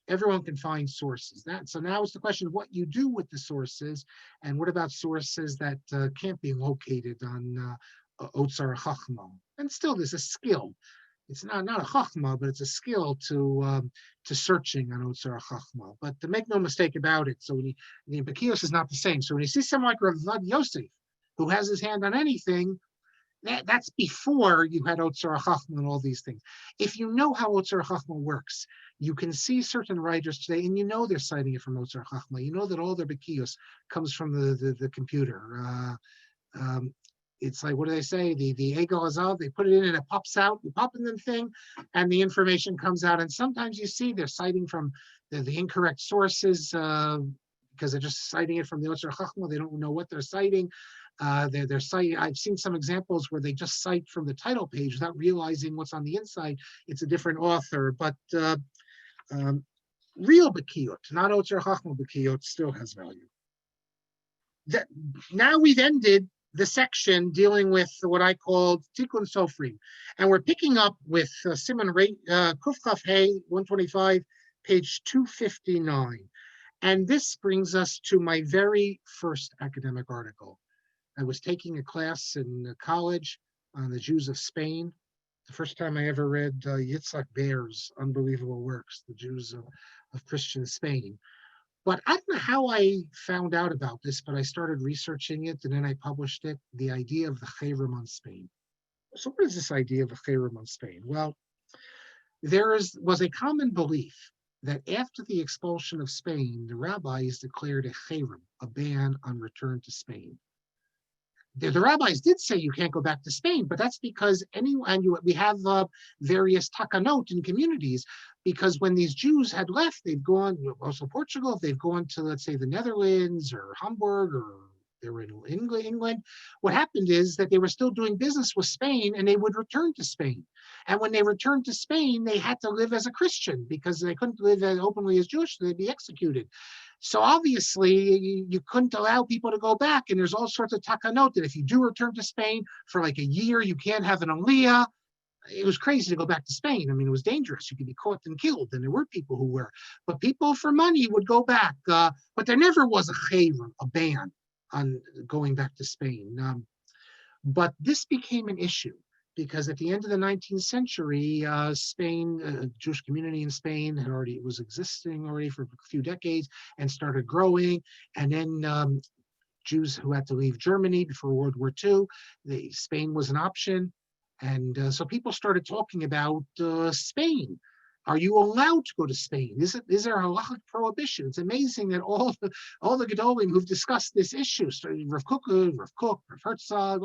everyone can find sources. So now it's the question of what you do with the sources, and what about sources that can't be located on Otzar Chachma? And still, there's a skill. It's not a Chachma, but it's a skill to searching on Otzar Chachma. But to make no mistake about it, so the Bekios is not the same. So when you see someone like Rav Yosef, who has his hand on anything, that's before you had Otzar Chachma and all these things. If you know how Otzar Chachma works, you can see certain writers today, and you know they're citing it from Otzar Chachma. You know that all their Bekios comes from the computer. It's like, what do they say? The Egel Azav, they put it in and it pops out. You pop in the thing, and the information comes out. And sometimes you see they're citing from the incorrect sources because they're just citing it from the Otzar Chachma. They don't know what they're citing. They're citing. I've seen some examples where they just cite from the title page without realizing what's on the inside. It's a different author, but real Bekiot, not Otzar Chachma Bekiot, still has value. Now we've ended the section dealing with what I called Tikkun Sofrim, and we're picking up with Siman Kuf Chaf Hey 125, page 259, and this brings us to my very first academic article. I was taking a class in college on the Jews of Spain. The first time I ever read Yitzhak Beer's unbelievable works, The Jews of Christian Spain. But I don't know how I found out about this, but I started researching it and then I published it, the idea of the herem on Spain. So what is this idea of a herem on Spain? Well, there was a common belief that after the expulsion of Spain, the rabbis declared a herem, a ban on return to Spain. The rabbis did say you can't go back to Spain, but that's because we have various takanot in communities, because when these Jews had left, they've gone, also Portugal, they've gone to, let's say, the Netherlands or Hamburg, or they were in England. What happened is that they were still doing business with Spain and they would return to Spain. And when they returned to Spain, they had to live as a Christian because they couldn't live openly as Jewish, so they'd be executed. So obviously, you couldn't allow people to go back, and there's all sorts of takanot that if you do return to Spain for like a year, you can't have an aliyah. It was crazy to go back to Spain. I mean, it was dangerous. You could be caught and killed, and there were people who were. But people for money would go back. But there never was a herem, a ban on going back to Spain. But this became an issue because at the end of the 19th century, Spain, Jewish community in Spain was existing already for a few decades and started growing. And then Jews who had to leave Germany before World War II, Spain was an option. And so people started talking about Spain. Are you allowed to go to Spain? Is there a halachic prohibition? It's amazing that all the Gedolim who've discussed this issue, starting Rav Kook, Rav Herzog,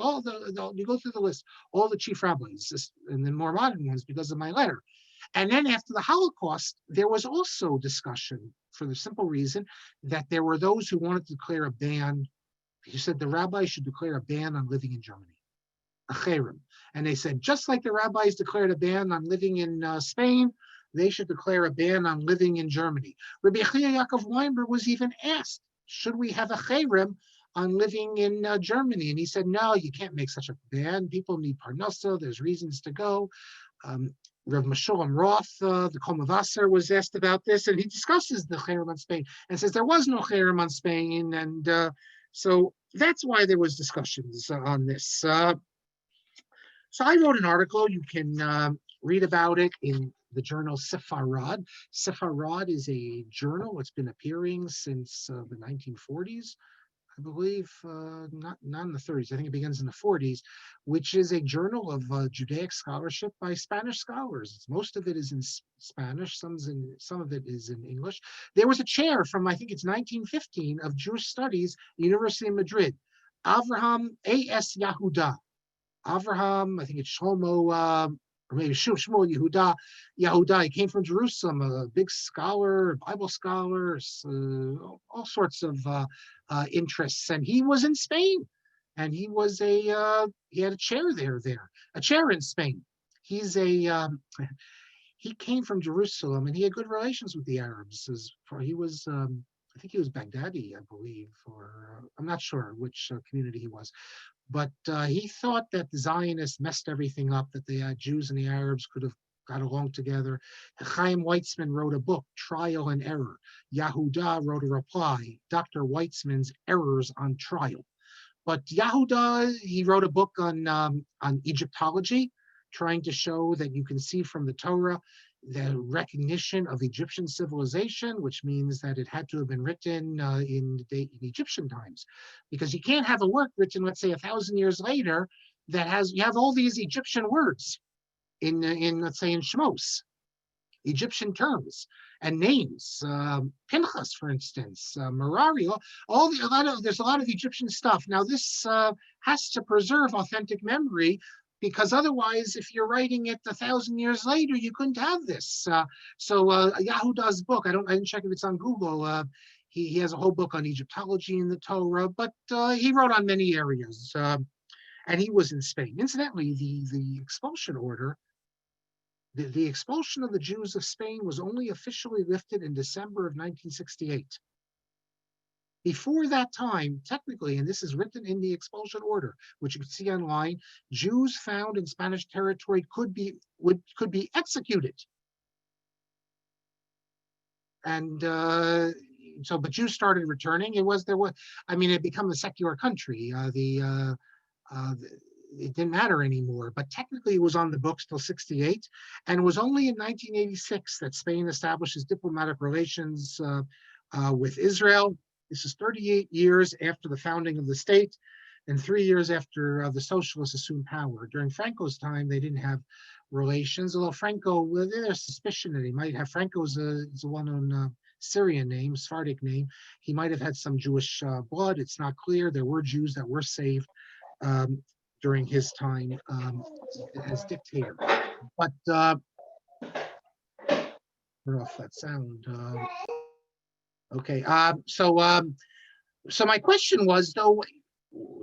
you go through the list, all the chief rabbis, and then more modern ones because of my letter. And then after the Holocaust, there was also discussion for the simple reason that there were those who wanted to declare a ban. He said the rabbis should declare a ban on living in Germany, a herem. And they said, just like the rabbis declared a ban on living in Spain, they should declare a ban on living in Germany. Rabbi Yaakov Weinberg was even asked, should we have a herem on living in Germany? And he said, no, you can't make such a ban. People need parnasa. There's reasons to go. Rav Meshulam Roth, the Komavasser, was asked about this, and he discusses the herem on Spain and says there was no herem on Spain. And so that's why there was discussions on this. So I wrote an article. You can read about it in the journal Sefarad. Sefarad is a journal. It's been appearing since the 1940s, I believe, not in the 30s. I think it begins in the 40s, which is a journal of Judaic scholarship by Spanish scholars. Most of it is in Spanish. Some of it is in English. There was a chair from, I think it's 1915, of Jewish Studies, University of Madrid, Avraham A.S. Yahuda. Avraham, I think it's Shlomo, or maybe Shmuel Yehuda. He came from Jerusalem, a big scholar, Bible scholar, all sorts of interests. And he was in Spain, and he had a chair a chair in Spain. He came from Jerusalem, and he had good relations with the Arabs. He was, I think he was Baghdadi, I believe, or I'm not sure which community he was. But he thought that the Zionists messed everything up, that the Jews and the Arabs could have got along together. Chaim Weitzman wrote a book, Trial and Error. Yahuda wrote a reply, Dr. Weitzman's Errors on Trial. But Yahuda, he wrote a book on Egyptology, trying to show that you can see from the Torah the recognition of Egyptian civilization, which means that it had to have been written in Egyptian times, because you can't have a work written, let's say, 1,000 years later you have all these Egyptian words in let's say in Shmos, Egyptian terms and names. Pinchas, for instance, Merari, there's a lot of Egyptian stuff. Now this has to preserve authentic memory, because otherwise, if you're writing it 1,000 years later, you couldn't have this. So Yahuda's book, I didn't check if it's on Google. He has a whole book on Egyptology in the Torah, but he wrote on many areas, and he was in Spain. Incidentally, the expulsion order, the expulsion of the Jews of Spain was only officially lifted in December of 1968. Before that time, technically, and this is written in the expulsion order, which you can see online, Jews found in Spanish territory could be executed. And but Jews started returning. It became a secular country. It didn't matter anymore, but technically it was on the books till 68. And it was only in 1986 that Spain establishes diplomatic relations with Israel. This is 38 years after the founding of the state and 3 years after the socialists assumed power. During Franco's time, they didn't have relations, although Franco, there's suspicion that he might have. Franco is a well-known Syrian name, Sephardic name. He might have had some Jewish blood. It's not clear. There were Jews that were saved during his time as dictator. But turn off that sound. Okay, so my question was, though,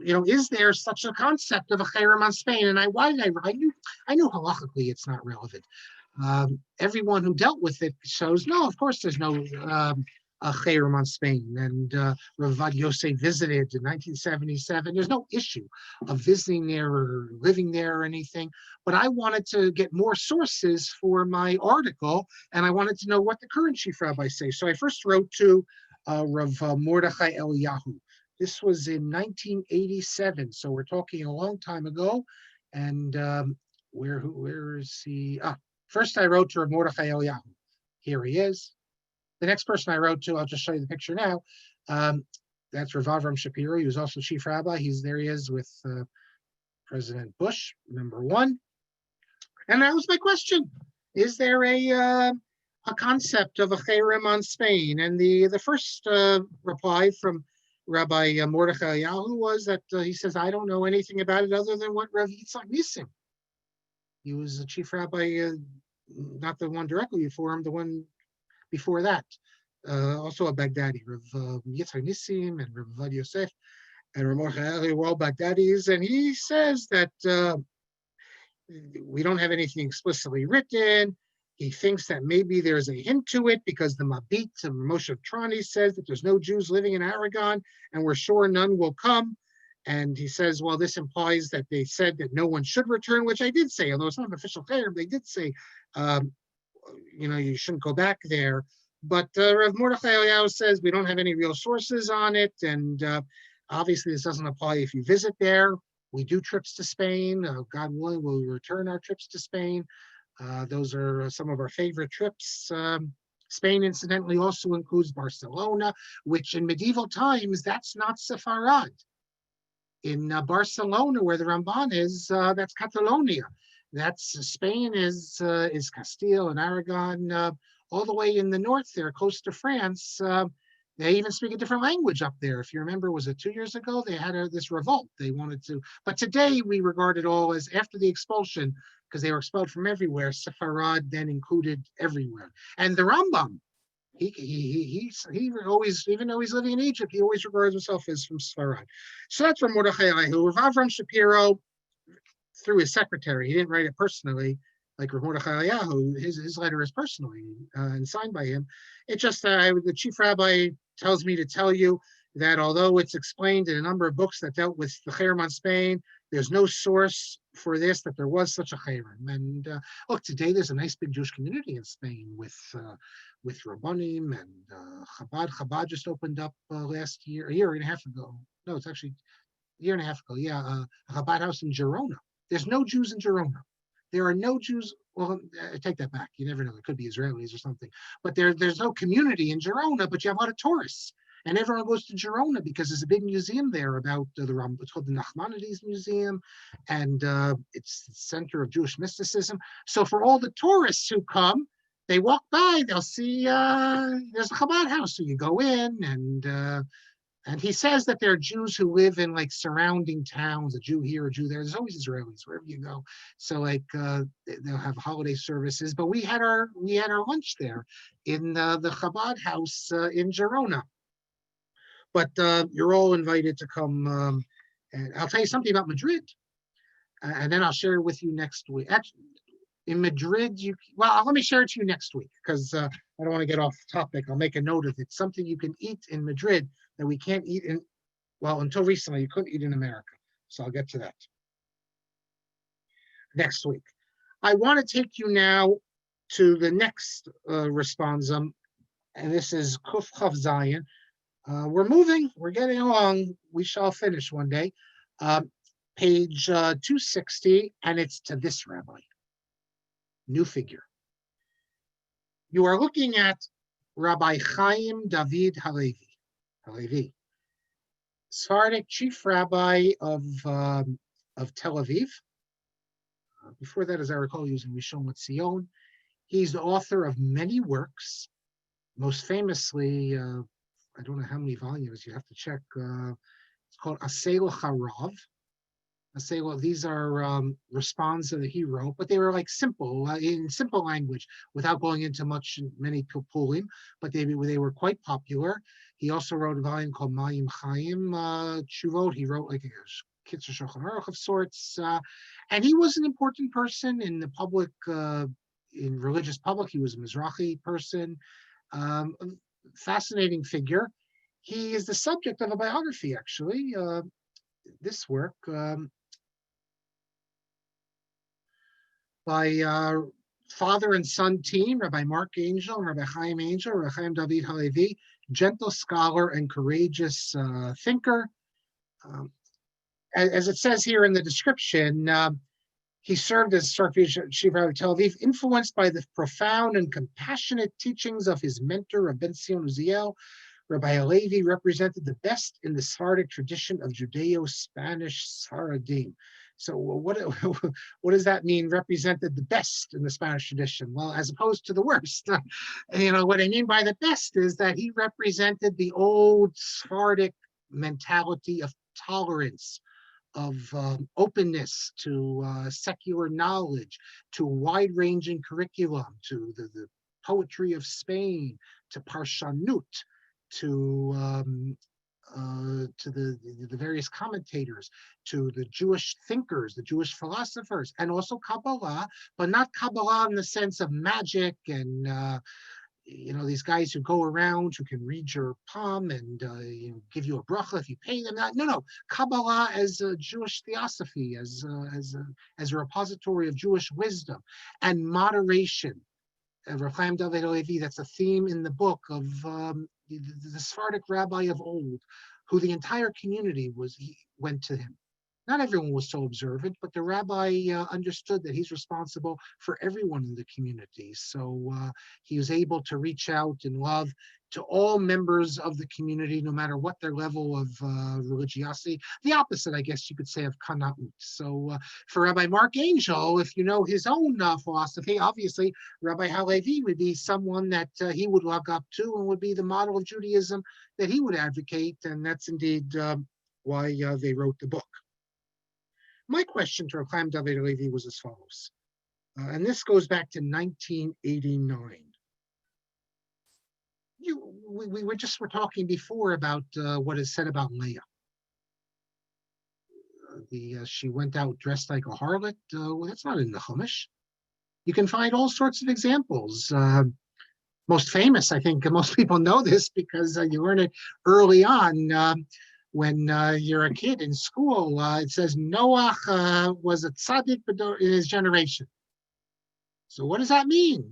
is there such a concept of a herem on Spain? And I knew halachically it's not relevant. Everyone who dealt with it shows, no, of course there's no a herem on Spain. And Rav Yosef visited in 1977. There's no issue of visiting there or living there or anything. But I wanted to get more sources for my article, and I wanted to know what the current chief rabbis say. So I first wrote to Rav Mordechai Eliyahu. This was in 1987, so we're talking a long time ago. And where is he? First I wrote to Rav Mordechai Eliyahu. Here he is. The next person I wrote to, I'll just show you the picture now. That's Rav Avram Shapiro. He was also chief rabbi. He is with President Bush, number one. And that was my question. Is there a concept of a herem on Spain? And the first reply from Rabbi Mordechai Yahu was that he says, I don't know anything about it other than what Rav Yitzchak Nissim. He was the chief rabbi, not the one directly before him, the one before that. Also a Baghdadi, Rav Yitzchak Nissim and Rav Vad Yosef and Rav Mordechai Yahu were all Baghdadis. And he says that we don't have anything explicitly written. He thinks that maybe there's a hint to it because the Mabit of Moshe Trani says that there's no Jews living in Aragon and we're sure none will come. And he says, well, this implies that they said that no one should return, which I did say, although it's not an official claim, they did say, you shouldn't go back there. But Rav Mordechai Eliyahu says we don't have any real sources on it. And obviously this doesn't apply if you visit there. We do trips to Spain. God willing, we'll return our trips to Spain. Those are some of our favorite trips. Spain, incidentally, also includes Barcelona, which in medieval times, that's not Sepharad. In Barcelona, where the Ramban is, that's Catalonia. That's Spain is Castile and Aragon, all the way in the north there, close to France. They even speak a different language up there. If you remember, was it 2 years ago? They had this revolt. They wanted to, but today we regard it all as after the expulsion, because they were expelled from everywhere. Sepharad then included everywhere. And the Rambam, he always, even though he's living in Egypt, he always regards himself as from Sepharad. So that's from Mordechai Eliyahu. Rav Avram Shapiro, through his secretary, he didn't write it personally. Like Rav Mordechai Eliyahu, his letter is personally and signed by him. It's just the chief rabbi tells me to tell you that although it's explained in a number of books that dealt with the herem on Spain, there's no source for this, that there was such a herem. And look, today there's a nice big Jewish community in Spain with Rabbanim and Chabad. Chabad just opened up last year, a year and a half ago. No, it's actually a year and a half ago. Yeah, a Chabad house in Girona. There's no Jews in Girona. There are no Jews. Well, I take that back. You never know. There could be Israelis or something. But there's no community in Girona, but you have a lot of tourists. And everyone goes to Girona because there's a big museum there about the Ram. It's called the Nachmanides Museum. And it's the center of Jewish mysticism. So for all the tourists who come, they walk by, they'll see there's a Chabad house. So you go in and he says that there are Jews who live in like surrounding towns, a Jew here, a Jew there. There's always Israelis wherever you go. So like they'll have holiday services. But we had our lunch there in the Chabad house in Girona. But you're all invited to come. And I'll tell you something about Madrid, and then I'll share it with you next week. Actually, in Madrid, let me share it to you next week because I don't want to get off topic. I'll make a note of it. Something you can eat in Madrid that we can't eat until recently, you couldn't eat in America. So I'll get to that next week. I want to take you now to the next responsum, and this is Kuf Chav Zayin. We're getting along. We shall finish one day. Page 260, and it's to this rabbi. New figure. You are looking at Rabbi Chaim David Halevi, Sephardic chief rabbi of Tel Aviv. Before that, as I recall, he was in Rishon LeZion. He's the author of many works, most famously, I don't know how many volumes, you have to check. It's called Asela Harav. These are responses that he wrote, but they were like simple, in simple language, without going into many pulim, but they were quite popular. He also wrote a volume called Mayim Chaim Tshuvot. He wrote like a Kitzur Shulchan Aruch of sorts, and he was an important person in the public, in religious public. He was a Mizrahi person, fascinating figure. He is the subject of a biography, actually. This work by father and son team, Rabbi Marc Angel and Rabbi Chaim Angel, Rabbi Chaim David Halevi, gentle scholar and courageous thinker. As it says here in the description, he served as Chief Rabbi Tel Aviv, influenced by the profound and compassionate teachings of his mentor, Rabbi Ben Zion Uziel. Rabbi Halevi represented the best in the Sephardic tradition of Judeo-Spanish Sfaradim. So what what does that mean? Represented the best in the Spanish tradition? Well, as opposed to the worst. What I mean by the best is that he represented the old Sephardic mentality of tolerance, of openness to secular knowledge, to wide-ranging curriculum, to the poetry of Spain, to parshanut, to the various commentators, to the Jewish thinkers, the Jewish philosophers, and also Kabbalah, but not Kabbalah in the sense of magic and these guys who go around who can read your palm and give you a bracha if you pay them. No. Kabbalah as a Jewish theosophy, as a repository of Jewish wisdom and moderation. Rav Chaim David Halevi, that's a theme in the book of the Sephardic rabbi of old, who the entire community went to him. Not everyone was so observant, but the rabbi understood that he's responsible for everyone in the community. So he was able to reach out in love to all members of the community, no matter what their level of religiosity. The opposite, I guess you could say, of kana'ut. So for Rabbi Marc Angel, if you know his own philosophy, obviously Rabbi Halevi would be someone that he would look up to and would be the model of Judaism that he would advocate. And that's indeed why they wrote the book. My question to Rav Chaim David Halevi was as follows, and this goes back to 1989. We were talking before about what is said about Leah. She went out dressed like a harlot. Well, that's not in the Chumash. You can find all sorts of examples. Most famous, I think most people know this because you learn it early on. When you're a kid in school, it says Noach was a tzaddik in his generation. So what does that mean?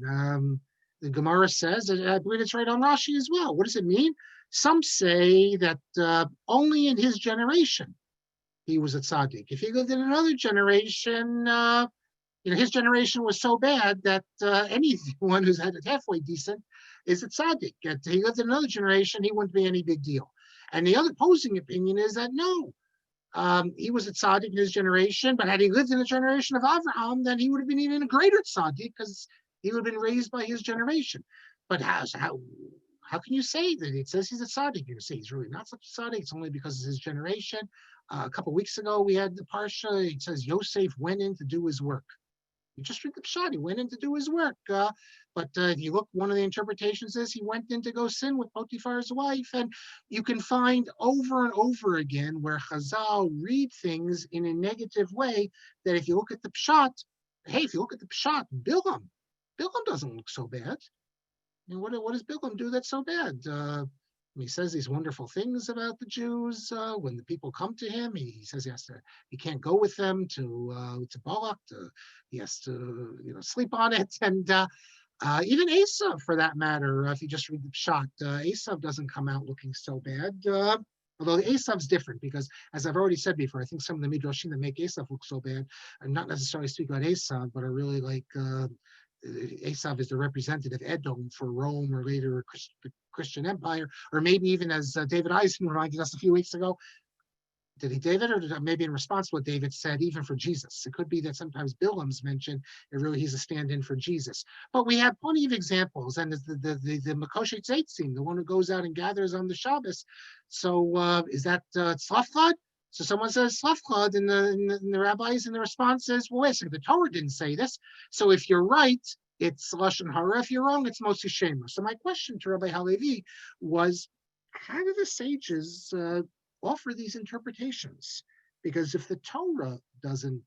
The Gemara says, I believe it's right on Rashi as well. What does it mean? Some say that only in his generation he was a tzaddik. If he lived in another generation, his generation was so bad that anyone who's had it halfway decent is a tzaddik. If he lived in another generation, he wouldn't be any big deal. And the other opposing opinion is that no, he was a tzaddik in his generation, but had he lived in the generation of Avraham, then he would have been even a greater tzaddik because he would have been raised by his generation. But how can you say that? It says he's a tzaddik. You say he's really not such a tzaddik. It's only because of his generation. A couple of weeks ago, we had the parashah. It says Yosef went in to do his work. You just read the pshat. He went in to do his work. But if you look, one of the interpretations is he went in to go sin with Potiphar's wife. And you can find over and over again where Chazal read things in a negative way that if you look at the pshat, Bilam doesn't look so bad. What does Bilam do that's so bad? He says these wonderful things about the Jews. When the people come to him, he says he can't go with them to Balak. He has to sleep on it. And even Esav, for that matter, if you just read the pshat, Esav doesn't come out looking so bad. Although Esav's different because, as I've already said before, I think some of the midrashim that make Esav look so bad are not necessarily speak about Esav, but are really like Esav is the representative Edom for Rome or later the Christian Empire, or maybe even as David Eisen reminded us a few weeks ago. Did he David, or maybe in response to what David said, even for Jesus? It could be that sometimes Bilam's mentioned, he's a stand-in for Jesus. But we have plenty of examples, and the Makoshet Zeitzim, the one who goes out and gathers on the Shabbos. So is that Tzlafchad? So someone says Tzlafchad, and the rabbis, and the response is, well, wait a second, the Torah didn't say this. So if you're right, it's Lashon Hara. If you're wrong, it's Motzi Shemer. So my question to Rabbi Halevi was, how do the sages offer these interpretations? Because if the Torah doesn't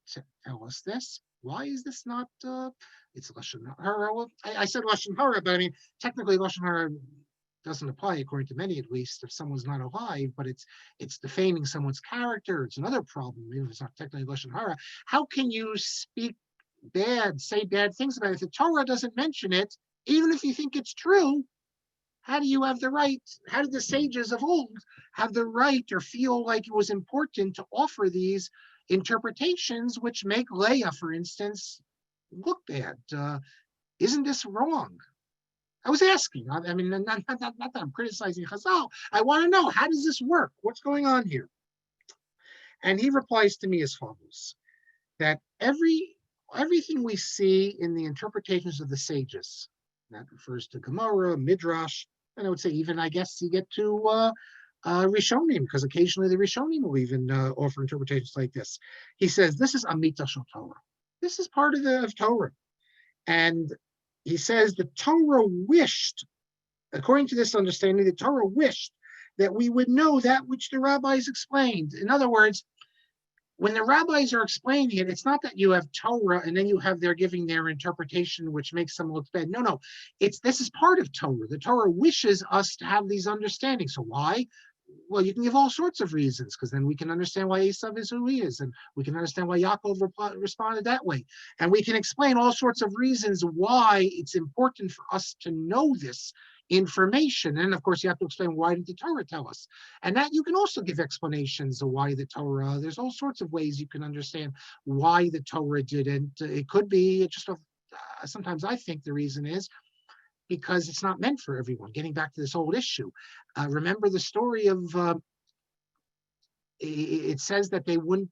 tell us this, why is this not, it's Lashon Hara? Well, I said Lashon Hara, but I mean, technically Lashon Hara doesn't apply, according to many at least, if someone's not alive, but it's defaming someone's character. It's another problem, even if it's not technically Lashon Hara. How can you say bad things about it? If the Torah doesn't mention it, even if you think it's true, how do you have the right? How did the sages of old have the right or feel like it was important to offer these interpretations which make Leah, for instance, look bad? Isn't this wrong? I was asking. I mean, not that I'm criticizing Chazal. I want to know, how does this work? What's going on here? And he replies to me as follows. that everything we see in the interpretations of the sages, that refers to Gemara, Midrash, and I would say even, I guess, you get to Rishonim, because occasionally the Rishonim will even offer interpretations like this. He says, this is Amita Shel Torah. This is part of Torah. And he says the Torah wished, according to this understanding, the Torah wished that we would know that which the rabbis explained. In other words, when the rabbis are explaining it, it's not that you have Torah and then you have they're giving their interpretation, which makes them look bad. No, this is part of Torah. The Torah wishes us to have these understandings. So why? Well, you can give all sorts of reasons, because then we can understand why Esav is who he is, and we can understand why Yaakov responded that way. And we can explain all sorts of reasons why it's important for us to know this information. And of course, you have to explain, why did the Torah tell us? And that you can also give explanations of why the Torah, there's all sorts of ways you can understand why the Torah didn't. It could be just sometimes I think the reason is because it's not meant for everyone. Getting back to this old issue, remember the story of, it says that they wouldn't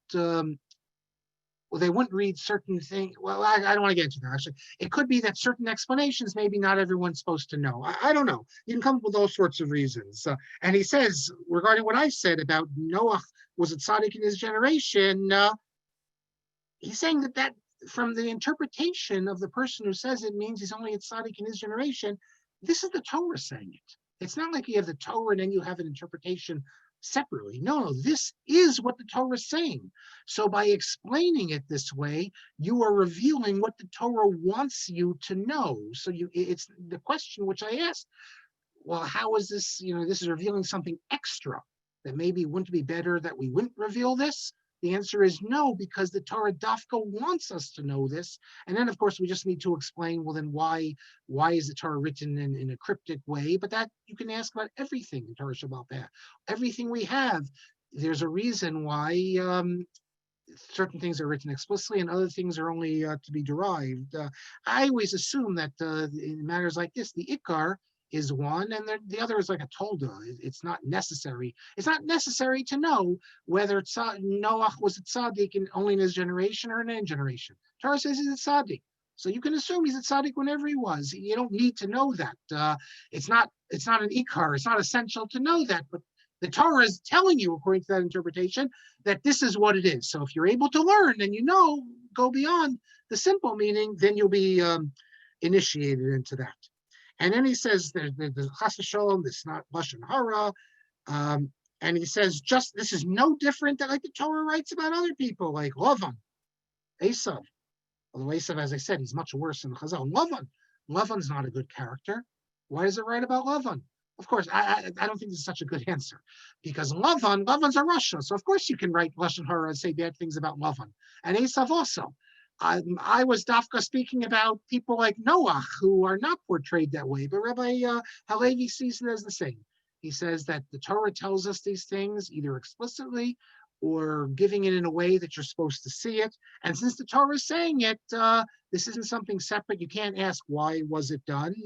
read certain things. Well, I don't want to get into that. Actually, it could be that certain explanations, maybe not everyone's supposed to know. I don't know. You can come up with all sorts of reasons. And he says, regarding what I said about Noah was a tzaddik in his generation, he's saying that from the interpretation of the person who says it means he's only a tzaddik in his generation, this is the Torah saying it. It's not like you have the Torah and then you have an interpretation separately. No, this is what the Torah is saying. So by explaining it this way, you are revealing what the Torah wants you to know. So it's the question which I asked, well, how is this, this is revealing something extra that maybe wouldn't it be better that we wouldn't reveal this? The answer is no, because the Torah Dafka wants us to know this. And then, of course, we just need to explain, well, then why is the Torah written in a cryptic way? But that you can ask about everything in Torah Shabbat Peh. Everything we have, there's a reason why certain things are written explicitly and other things are only to be derived. I always assume that in matters like this, the Ikar is one, and the other is like a tolda. It's not necessary. It's not necessary to know whether Noah was a tzaddik only in his generation or in any generation. Torah says he's a tzaddik, so you can assume he's a tzaddik whenever he was. You don't need to know that. It's not an ikar. It's not essential to know that, but the Torah is telling you, according to that interpretation, that this is what it is. So if you're able to learn and go beyond the simple meaning, then you'll be initiated into that. And then he says there's chas v'sholom, this is not lashon hara, and he says this is no different than like the Torah writes about other people like Lavan, Esav. Although Esav, as I said, he's much worse than Chazal. Lavan's not a good character. Why does it write about Lavan? Of course, I don't think this is such a good answer, because Lavan's a Russia, so of course you can write lashon hara and say bad things about Lavan, and Esav also. I was Dafka speaking about people like Noah, who are not portrayed that way, but Rabbi Halevi sees it as the same. He says that the Torah tells us these things either explicitly or giving it in a way that you're supposed to see it. And since the Torah is saying it, this isn't something separate. You can't ask why was it done.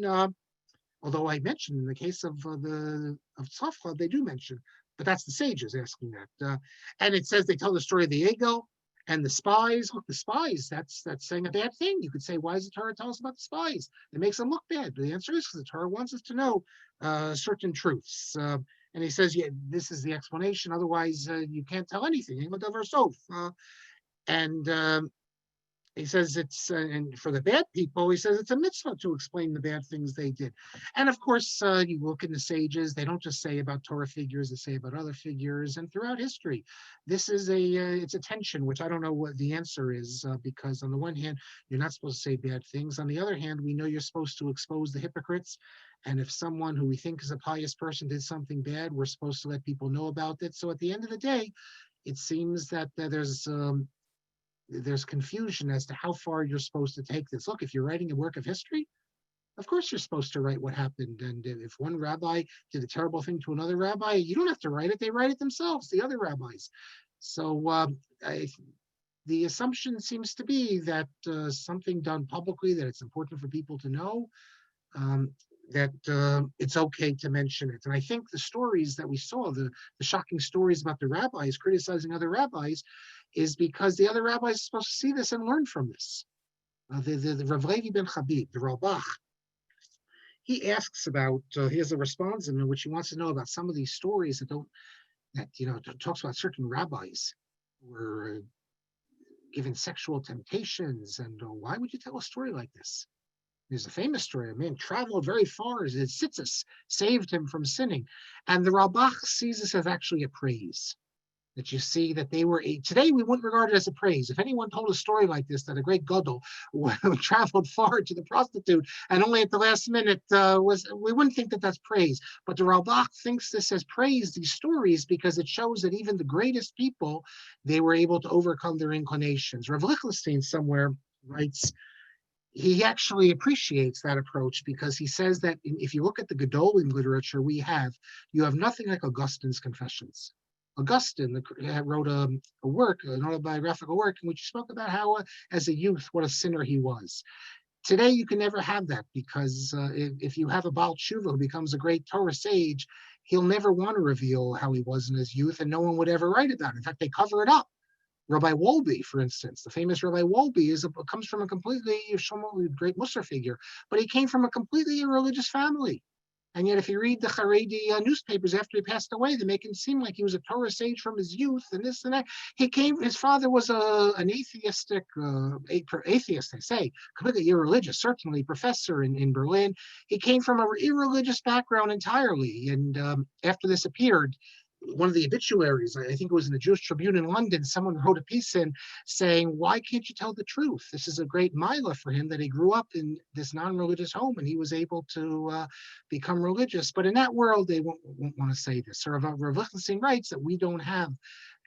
Although I mentioned in the case of Tzafcha, they do mention, but that's the sages asking that. And it says they tell the story of the Egel. And the spies, look, the spies, that's saying a bad thing. You could say, why does the Torah tell us about the spies? It makes them look bad. But the answer is because the Torah wants us to know certain truths. And he says, yeah, this is the explanation. Otherwise, you can't tell anything. And he says it's, and for the bad people, he says it's a mitzvah to explain the bad things they did. And of course, you look in the sages, they don't just say about Torah figures, they say about other figures. And throughout history, this is it's a tension, which I don't know what the answer is, because on the one hand, you're not supposed to say bad things. On the other hand, we know you're supposed to expose the hypocrites. And if someone who we think is a pious person did something bad, we're supposed to let people know about it. So at the end of the day, it seems that there's confusion as to how far you're supposed to take this. Look, if you're writing a work of history, of course you're supposed to write what happened. And if one rabbi did a terrible thing to another rabbi, you don't have to write it. They write it themselves, the other rabbis. So the assumption seems to be that something done publicly, that it's important for people to know. it's okay to mention it. And I think the stories that we saw, the shocking stories about the rabbis criticizing other rabbis, is because the other rabbis are supposed to see this and learn from this. The Rav Levi ben Chabib, the Ralbach, he asks about, he has a response in which he wants to know about some of these stories that talks about certain rabbis who were given sexual temptations. And why would you tell a story like this? There's a famous story. A man traveled very far. His Tzitzis saved him from sinning. And the Ralbach sees this as actually a praise. That you see that they were today we wouldn't regard it as a praise. If anyone told a story like this, that a great gadol traveled far to the prostitute and only at the last minute we wouldn't think that that's praise. But the Ralbach thinks this as praise, these stories, because it shows that even the greatest people, they were able to overcome their inclinations. Rav Lichtenstein somewhere writes, he actually appreciates that approach because he says that if you look at the Gedolim literature you have nothing like Augustine's Confessions. Augustine wrote a work, an autobiographical work, in which he spoke about how, as a youth, what a sinner he was. Today, you can never have that because if you have a Baal Tshuva who becomes a great Torah sage, he'll never want to reveal how he was in his youth, and no one would ever write about it. In fact, they cover it up. Rabbi Wolbe, for instance, the famous Rabbi Wolbe comes from a completely great Musar figure, but he came from a completely irreligious family. And yet, if you read the Haredi newspapers after he passed away, they make him seem like he was a Torah sage from his youth and this and that. His father was an atheist, they say, completely irreligious, certainly professor in Berlin. He came from an irreligious background entirely. And after this appeared, one of the obituaries, I think it was in the Jewish Tribune in London, someone wrote a piece in saying, why can't you tell the truth? This is a great milah for him that he grew up in this non-religious home and he was able to become religious. But in that world, they won't want to say this. So Rav Lichtenstein writes that we don't have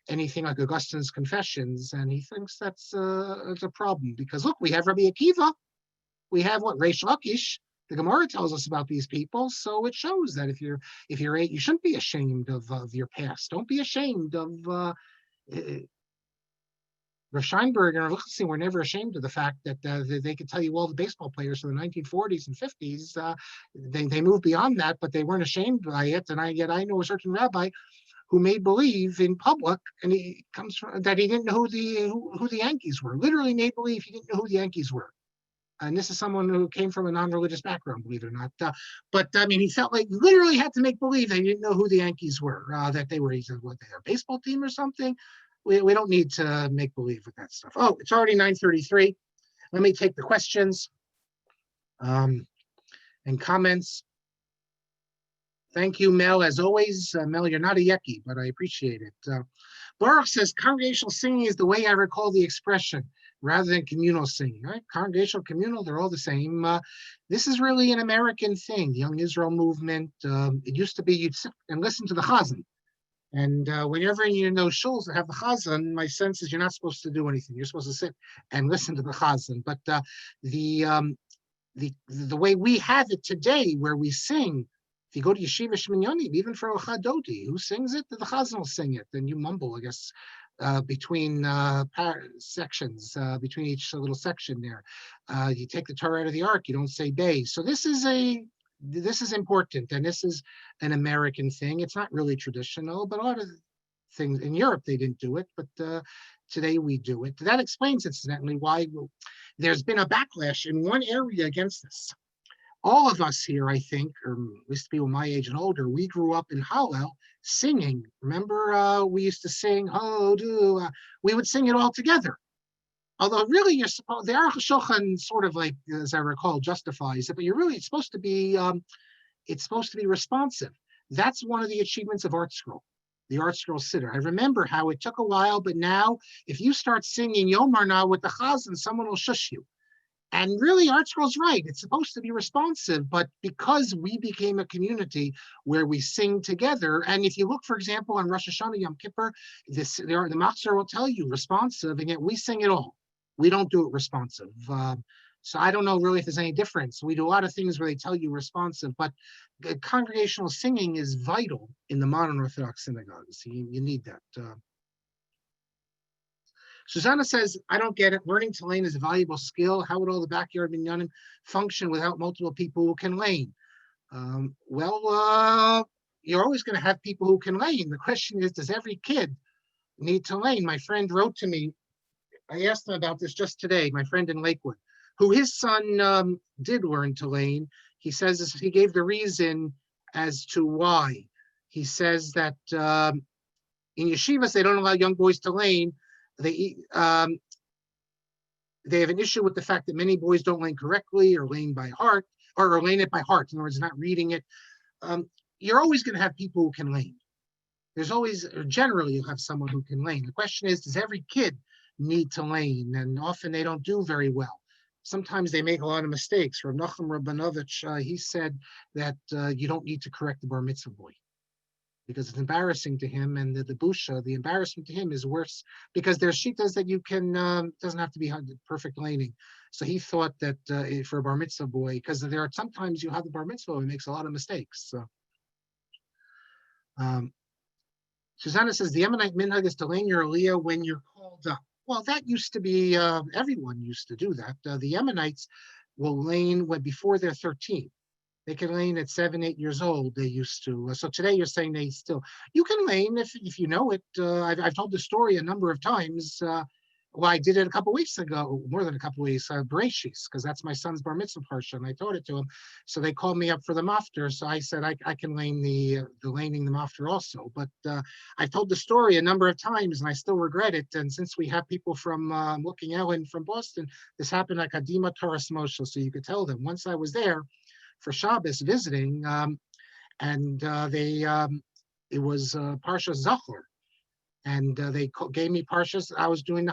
anything like Augustine's Confessions, and he thinks that's a problem because, look, we have Rabbi Akiva, we have Reish Lakish. The Gemara tells us about these people, so it shows that if you're you shouldn't be ashamed of your past. Don't be ashamed of. Rav Scheinberg and Rav Lichtenstein were never ashamed of the fact that they could tell you all the baseball players from the 1940s and 50s. They moved beyond that, but they weren't ashamed by it. And yet I know a certain rabbi who made believe in public, and he comes from that he didn't know who the Yankees were. Literally made believe he didn't know who the Yankees were. And this is someone who came from a non-religious background, believe it or not. But I mean, he felt like literally had to make believe they didn't know who the Yankees were, that they were either a baseball team or something. We don't need to make believe with that stuff. Oh, it's already 9:33. Let me take the questions and comments. Thank you, Mel, as always. Mel, you're not a Yeki, but I appreciate it. Baruch says, congregational singing is the way I recall the expression, rather than communal singing, right? Congregational, communal, they're all the same. This is really an American thing, the Young Israel movement. It used to be you'd sit and listen to the chazan. And whenever you're in those shuls that have the chazan, my sense is you're not supposed to do anything. You're supposed to sit and listen to the chazan. But the way we have it today, where we sing, if you go to Yeshiva Shminyanim, even for a Chadoti, who sings it? The chazan will sing it. Then you mumble, I guess, between sections, between each little section there. You take the Torah out of the ark, you don't say bay. So this is important, and this is an American thing. It's not really traditional, but a lot of things in Europe, they didn't do it, but today we do it. That explains, incidentally, why there's been a backlash in one area against this. All of us here, I think, or at least people my age and older, we grew up in Hallel singing. Remember, we used to sing, we would sing it all together. Although really, you're supposed, the Aruch HaShulchan sort of like, as I recall, justifies it, but it's supposed to be responsive. That's one of the achievements of Art Scroll, the Art Scroll Siddur. I remember how it took a while, but now, if you start singing Yomar now with the chazan, someone will shush you. And really, Art Scroll's right. It's supposed to be responsive, but because we became a community where we sing together, and if you look, for example, on Rosh Hashanah, Yom Kippur, the Machzor will tell you responsive, and yet we sing it all. We don't do it responsive. So I don't know really if there's any difference. We do a lot of things where they tell you responsive, but congregational singing is vital in the modern Orthodox synagogues. You need that. Susanna says, I don't get it. Learning to lane is a valuable skill. How would all the backyard minyanim function without multiple people who can lane? You're always going to have people who can lane. The question is, does every kid need to lane? My friend wrote to me. I asked him about this just today, my friend in Lakewood, who his son did learn to lane. He says he gave the reason as to why. He says that in yeshivas, they don't allow young boys to lane. They have an issue with the fact that many boys don't lane correctly or lane by heart, or lane it by heart. In other words, not reading it. You're always going to have people who can lane. There's always, or generally, you'll have someone who can lane. The question is, does every kid need to lane? And often they don't do very well. Sometimes they make a lot of mistakes. Rav Nachum Rabanovich, he said that you don't need to correct the bar mitzvah boy because it's embarrassing to him, and the busha, the embarrassment to him is worse because there's shitas that you can, doesn't have to be perfect laning. So he thought that for a bar mitzvah boy, because there are sometimes you have the bar mitzvah who makes a lot of mistakes. So. Susanna says the Yemenite minhag is to lane your aliyah when you're called up. Well, that used to be, everyone used to do that. The Yemenites will lane before they're 13. They can lane at 7, 8 years old. They used to. So today you're saying they still. You can lane if you know it. I've told the story a number of times. Well, I did it a couple of weeks ago, more than a couple of weeks, Bereshis, because that's my son's bar mitzvah parashah, and I taught it to him. So they called me up for the mafter, so I said I can lane the laning the mafter also. But I've told the story a number of times, and I still regret it. And since we have people from looking out and from Boston, this happened at Kadima Taras Moshe, so you could tell them. Once I was there for Shabbos visiting, and it was Parsha Zachor. And they gave me parshas. I was doing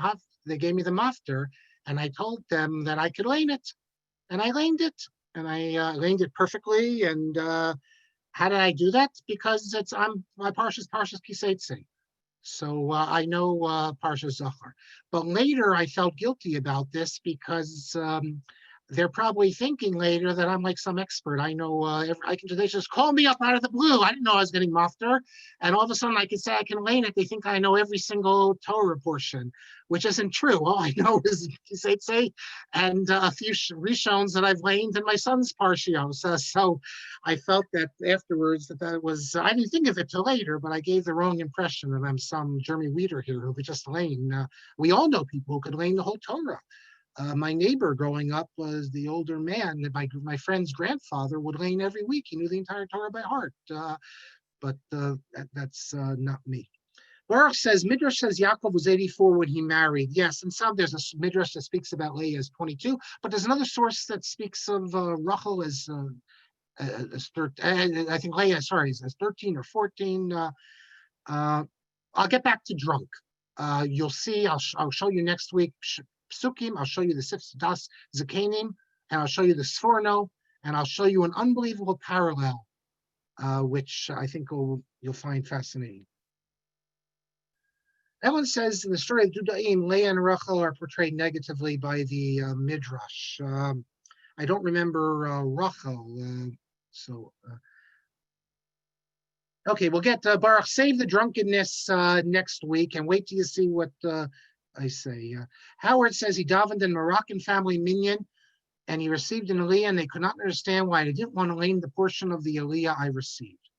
they gave me the mafter, and I told them that I could lane it, and I laned it, and I laned it perfectly. And how did I do that? Because my parshas kiseitse, so I know parshas zachar. But later I felt guilty about this because they're probably thinking later that I'm like some expert. I know they just call me up out of the blue. I didn't know I was getting mafter. And all of a sudden I can say I can lane it. They think I know every single Torah portion, which isn't true. All I know is Kiseitse and a few Rishons that I've laned in my son's parshios. So I felt that afterwards that was, I didn't think of it till later, but I gave the wrong impression that I'm some Jeremy Weeder here who could just lane. We all know people who could lane the whole Torah. My neighbor growing up was the older man. My friend's grandfather would lane every week. He knew the entire Torah by heart, but that's not me. Baruch says, Midrash says Yaakov was 84 when he married. Yes, and there's a Midrash that speaks about Leah as 22, but there's another source that speaks of Rachel as 13. I think Leah, as 13 or 14. I'll get back to drunk. You'll see, I'll show you next week. Psukim, I'll show you the Das Zakanim, and I'll show you the Sforno, and I'll show you an unbelievable parallel, which I think you'll find fascinating. Ellen says in the story of Dudaim, Leah and Rachel are portrayed negatively by the Midrash. I don't remember Rachel, okay, we'll get Baruch, save the drunkenness next week, and wait till you see what I say. Howard says he davened in Moroccan family minyan, and he received an aliyah, and they could not understand why they didn't want to lane the portion of the aliyah I received.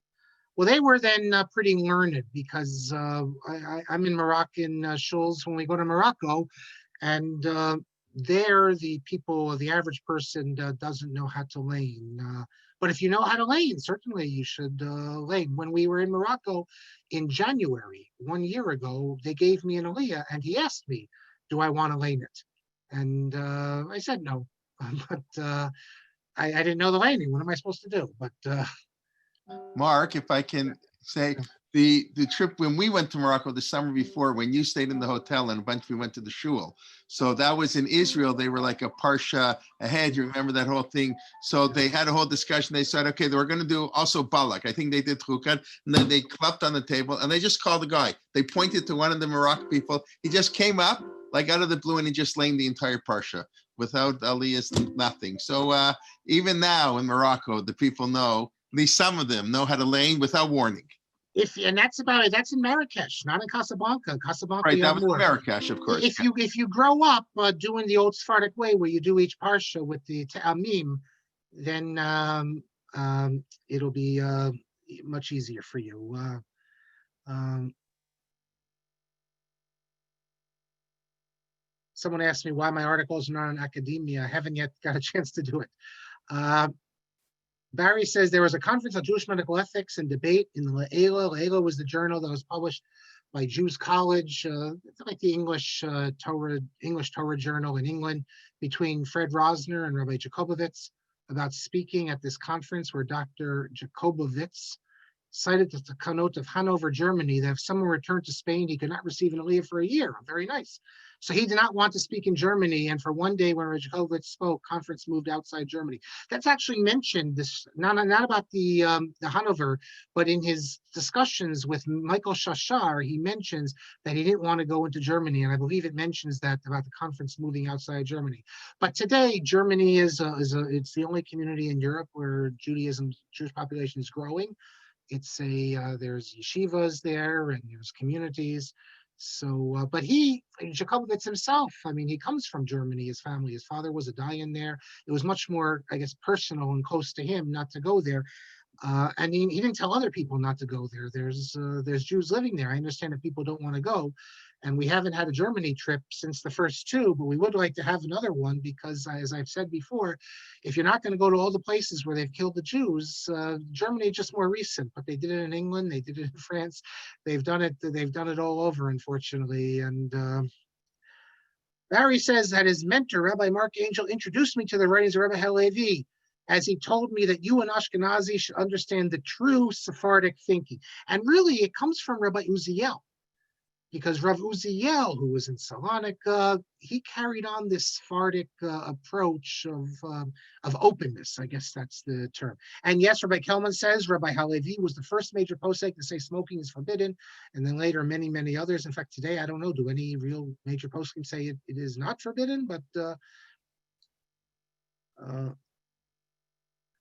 Well, they were then pretty learned because I'm in Moroccan shuls when we go to Morocco, and there the average person doesn't know how to lane. But if you know how to lane, certainly you should lane. When we were in Morocco in January, 1 year ago, they gave me an aliyah, and he asked me, do I want to lane it? And I said no, but I didn't know the laning. What am I supposed to do? But Mark, if I can say, the trip when we went to Morocco the summer before, when you stayed in the hotel and a bunch, we went to the shul. So that was in Israel. They were like a parsha ahead. You remember that whole thing? So they had a whole discussion. They said, okay, they were going to do also Balak. I think they did Chukat. And then they clapped on the table and they just called the guy. They pointed to one of the Moroccan people. He just came up like out of the blue and he just laned the entire parsha without aliyahs, nothing. So even now in Morocco, the people know, at least some of them know how to lane without warning. That's in Marrakesh, not in Casablanca. Casablanca, right? That was in Marrakesh, of course. If you grow up doing the old Sephardic way, where you do each parsha with the ta'amim, then it'll be much easier for you. Um, Someone asked me why my articles are not on academia. I haven't yet got a chance to do it. Uh, Barry says there was a conference on Jewish medical ethics and debate in Le'ela. Le'ela was the journal that was published by Jews College. It's like the English Torah Journal in England, between Fred Rosner and Rabbi Jacobovitz about speaking at this conference, where Dr. Jacobovitz cited the Takanot of Hanover, Germany, that if someone returned to Spain, he could not receive an aliyah for a year. Very nice. So he did not want to speak in Germany, and for one day when Jacobovitz spoke, conference moved outside Germany. That's actually mentioned, this not about the Hanover, but in his discussions with Michael Shashar, he mentions that he didn't want to go into Germany, and I believe it mentions that about the conference moving outside Germany. But today, Germany it's the only community in Europe where Jewish population is growing. It's there's yeshivas there and there's communities. So, but Jacobovitz himself, I mean, he comes from Germany, his family, his father was a dayan there. It was much more, I guess, personal and close to him not to go there. And he didn't tell other people not to go there. There's Jews living there. I understand that people don't want to go. And we haven't had a Germany trip since the first two, but we would like to have another one because, as I've said before, if you're not going to go to all the places where they've killed the Jews, Germany is just more recent. But they did it in England, they did it in France, they've done it all over, unfortunately. And Barry says that his mentor, Rabbi Marc Angel, introduced me to the writings of Rabbi Halevi, as he told me that you and Ashkenazi should understand the true Sephardic thinking. And really, it comes from Rabbi Uziel, because Rav Uziel, who was in Salonika, he carried on this Sephardic approach of openness. I guess that's the term. And yes, Rabbi Kelman says Rabbi Halevi was the first major posek to say smoking is forbidden, and then later many, many others. In fact, today, I don't know, do any real major posek say it is not forbidden, but